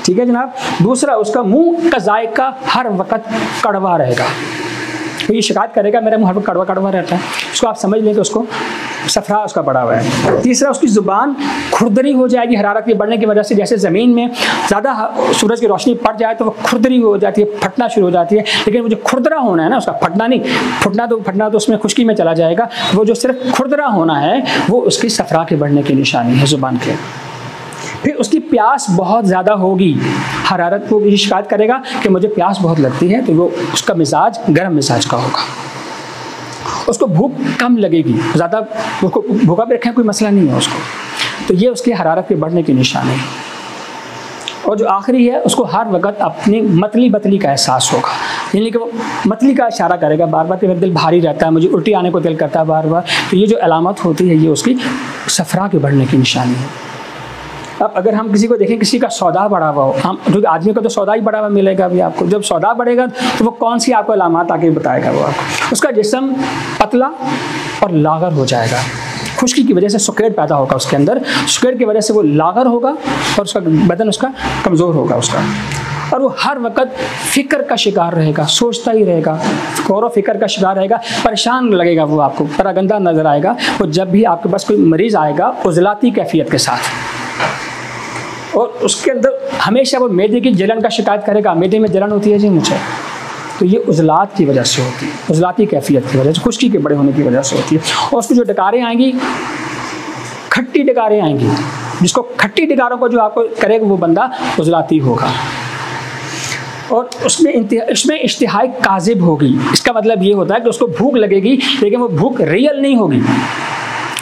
ठीक है जनाब। दूसरा, उसका मुंह का जायका हर वक्त कड़वा रहेगा, तो ये शिकायत करेगा मेरा मुंह हर वक्त कड़वा कड़वा रहता है, उसको आप समझ लें कि उसको सफरा उसका बढ़ा हुआ है। तीसरा, उसकी ज़ुबान खुरदरी हो जाएगी हरारत के बढ़ने की वजह से, जैसे ज़मीन में ज़्यादा सूरज की रोशनी पड़ जाए तो वो खुरदरी हो जाती है, फटना शुरू हो जाती है, लेकिन वो जो खुरदरा होना है ना, उसका फटना नहीं, फटना तो उसमें खुश्की में चला जाएगा, वो जो सिर्फ खुरदरा होना है वो उसकी सफरा के बढ़ने की निशानी है ज़ुबान के। फिर उसकी प्यास बहुत ज़्यादा होगी, हरारत को भी शिकायत करेगा कि मुझे प्यास बहुत लगती है, तो वो उसका मिजाज गर्म मिजाज का होगा। उसको भूख कम लगेगी, ज़्यादा उसको भूखा भी रखें कोई मसला नहीं है उसको, तो ये उसकी हरारत के बढ़ने की निशानी है। और जो आखिरी है, उसको हर वक्त अपनी मतली बतली का एहसास होगा, यानी कि वो मतली का इशारा करेगा बार बार कि मेरा दिल भारी रहता है, मुझे उल्टी आने को दिल करता है बार बार, तो ये जो अलामत होती है ये उसकी सफरा के बढ़ने की निशानी है। अब अगर हम किसी को देखें, किसी का सौदा बढ़ा हुआ हो, हम क्योंकि आदमी को तो सौदा ही बढ़ा हुआ मिलेगा अभी आपको, जब सौदा बढ़ेगा तो वो कौन सी आपको अलामत आके बताएगा, वो आपको उसका जिस्म पतला और लागर हो जाएगा, खुश्की की वजह से सुकेट पैदा होगा उसके अंदर, सुकेट की वजह से वो लागर होगा और उसका बदन उसका कमज़ोर होगा उसका, और वो हर वक्त फ़िक्र का शिकार रहेगा, सोचता ही रहेगा, गौर फिक्र का शिकार रहेगा, परेशान लगेगा, वो आपको परागंदा नज़र आएगा। वो जब भी आपके पास कोई मरीज़ आएगा उजलाती कैफियत के साथ, और उसके अंदर हमेशा वो मैदे की जलन का शिकायत करेगा, मैदे में जलन होती है जी मुझे, तो ये उजलात की वजह से होती है, उजलाती कैफियत की वजह से, खुश्की के बड़े होने की वजह से होती है। और उसकी जो डकारें आएंगी खट्टी डकारें आएंगी, जिसको खट्टी डकारों को जो आपको करेगा वो बंदा उजलाती होगा। और उसमें इश्तिहाई काजिब होगी। इसका मतलब ये होता है कि उसको भूख लगेगी, लेकिन वो भूख रियल नहीं होगी।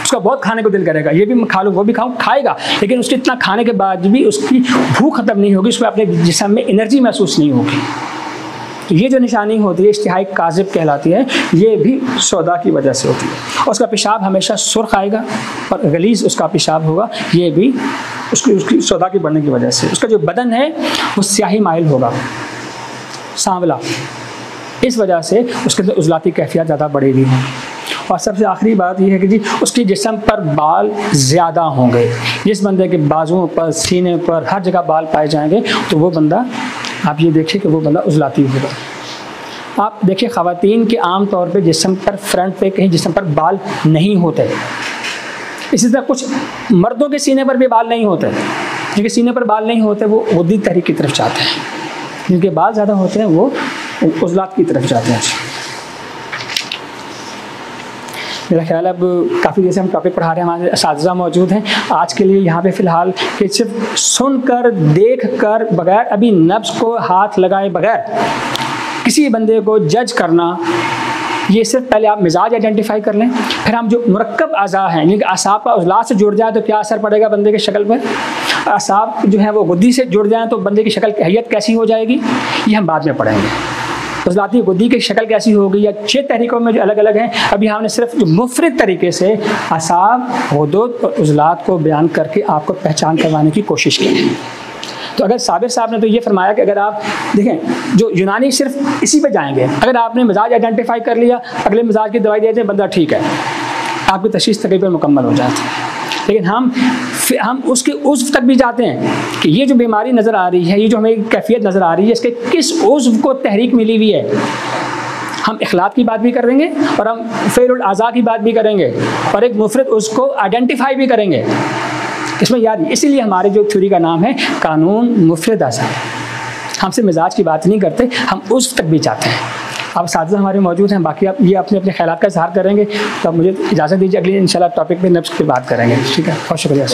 उसका बहुत खाने को दिल करेगा, ये भी मैं खा लूँ वो भी खाऊँ, खाएगा, लेकिन उसके इतना खाने के बाद भी उसकी भूख ख़त्म नहीं होगी, उसको अपने जिस्म में एनर्जी महसूस नहीं होगी। तो ये जो निशानी होती है इश्तिहाई काजिब कहलाती है, ये भी सौदा की वजह से होती है। और उसका पेशाब हमेशा सुर्ख आएगा और गलीज़ उसका पेशाब होगा, ये भी उसकी सौदा की बढ़ने की वजह से। उसका जो बदन है वो स्याही माइल होगा, सांवला, इस वजह से उसके अंदर उजलाती कैफियत ज़्यादा बढ़ेगी। और सबसे आखिरी बात यह है कि जी उसकी जिस्म पर बाल ज़्यादा होंगे। जिस बंदे के बाजुओं पर, सीने पर, हर जगह बाल पाए जाएंगे तो वो बंदा, आप ये देखिए कि वो बंदा उजलाती होगा। आप देखिए ख़वातीन के आम तौर पे जिस्म पर, फ्रंट पे कहीं जिस्म पर बाल नहीं होते। इसी तरह कुछ मर्दों के सीने पर भी बाल नहीं होते। जिनके सीने पर बाल नहीं होते वो गुद्दी तहरीक की तरफ जाते हैं, जिनके बाल ज़्यादा होते हैं वो उजलात की तरफ जाते हैं। मेरा ख्याल अब काफ़ी जैसे हम टॉपिक पढ़ा रहे हैं, हमारे असातिज़ा मौजूद हैं। आज के लिए यहाँ पे फ़िलहाल कि सिर्फ सुनकर, देखकर, बगैर अभी नब्ज़ को हाथ लगाए बगैर किसी बंदे को जज करना, ये सिर्फ पहले आप मिजाज आइडेंटिफाई कर लें। फिर हम जो मुरक्कब अज़ा हैं, यानी कि असाब का उजलात से जुड़ जाए तो क्या असर पड़ेगा बंदे की शक्ल पर, असाब जो है वो गुद्दी से जुड़ जाएँ तो बंदे की शक्ल की हैयत कैसी हो जाएगी, ये हम बाद में पढ़ेंगे। उजलाती गुद्दी की शक्ल कैसी होगी, या 6 तरीक़ों में जो अलग अलग हैं, अभी हमने सिर्फ जो मुफरद तरीके से असाब, गुदूद और उजलात को बयान करके आपको पहचान करवाने की कोशिश की है। तो अगर साबिर साहब ने तो ये फरमाया कि अगर आप देखें जो यूनानी सिर्फ इसी पे जाएंगे, अगर आपने मिजाज आइडेंटिफाई कर लिया, अगले मिजाज की दवाई दे दें, बंदा ठीक है, आपकी तशख़ीस तकरीबन मुकम्मल हो जाती है। लेकिन हम उसके उज़्व तक भी जाते हैं कि ये जो बीमारी नज़र आ रही है, ये जो हमें कैफियत नज़र आ रही है, इसके किस उज़्व को तहरीक मिली हुई है। हम इखलात की बात भी करेंगे और हम फ़ेरुल आज़ा की बात भी करेंगे और एक मुफरद उसको आइडेंटिफाई भी करेंगे। इसमें याद, इसीलिए हमारे जो थ्योरी का नाम है कानून मुफरद आज़ा। हमसे मिजाज की बात नहीं करते, हम उज़्व तक भी जाते हैं। अब साथ हमारे मौजूद हैं, बाकी आप ये अपने अपने ख्यालात का इज़हार करेंगे। तो अब मुझे इजाज़त दीजिए, अगली इंशाल्लाह टॉपिक पे नब्ज़ की बात करेंगे। ठीक है, बहुत शुक्रिया।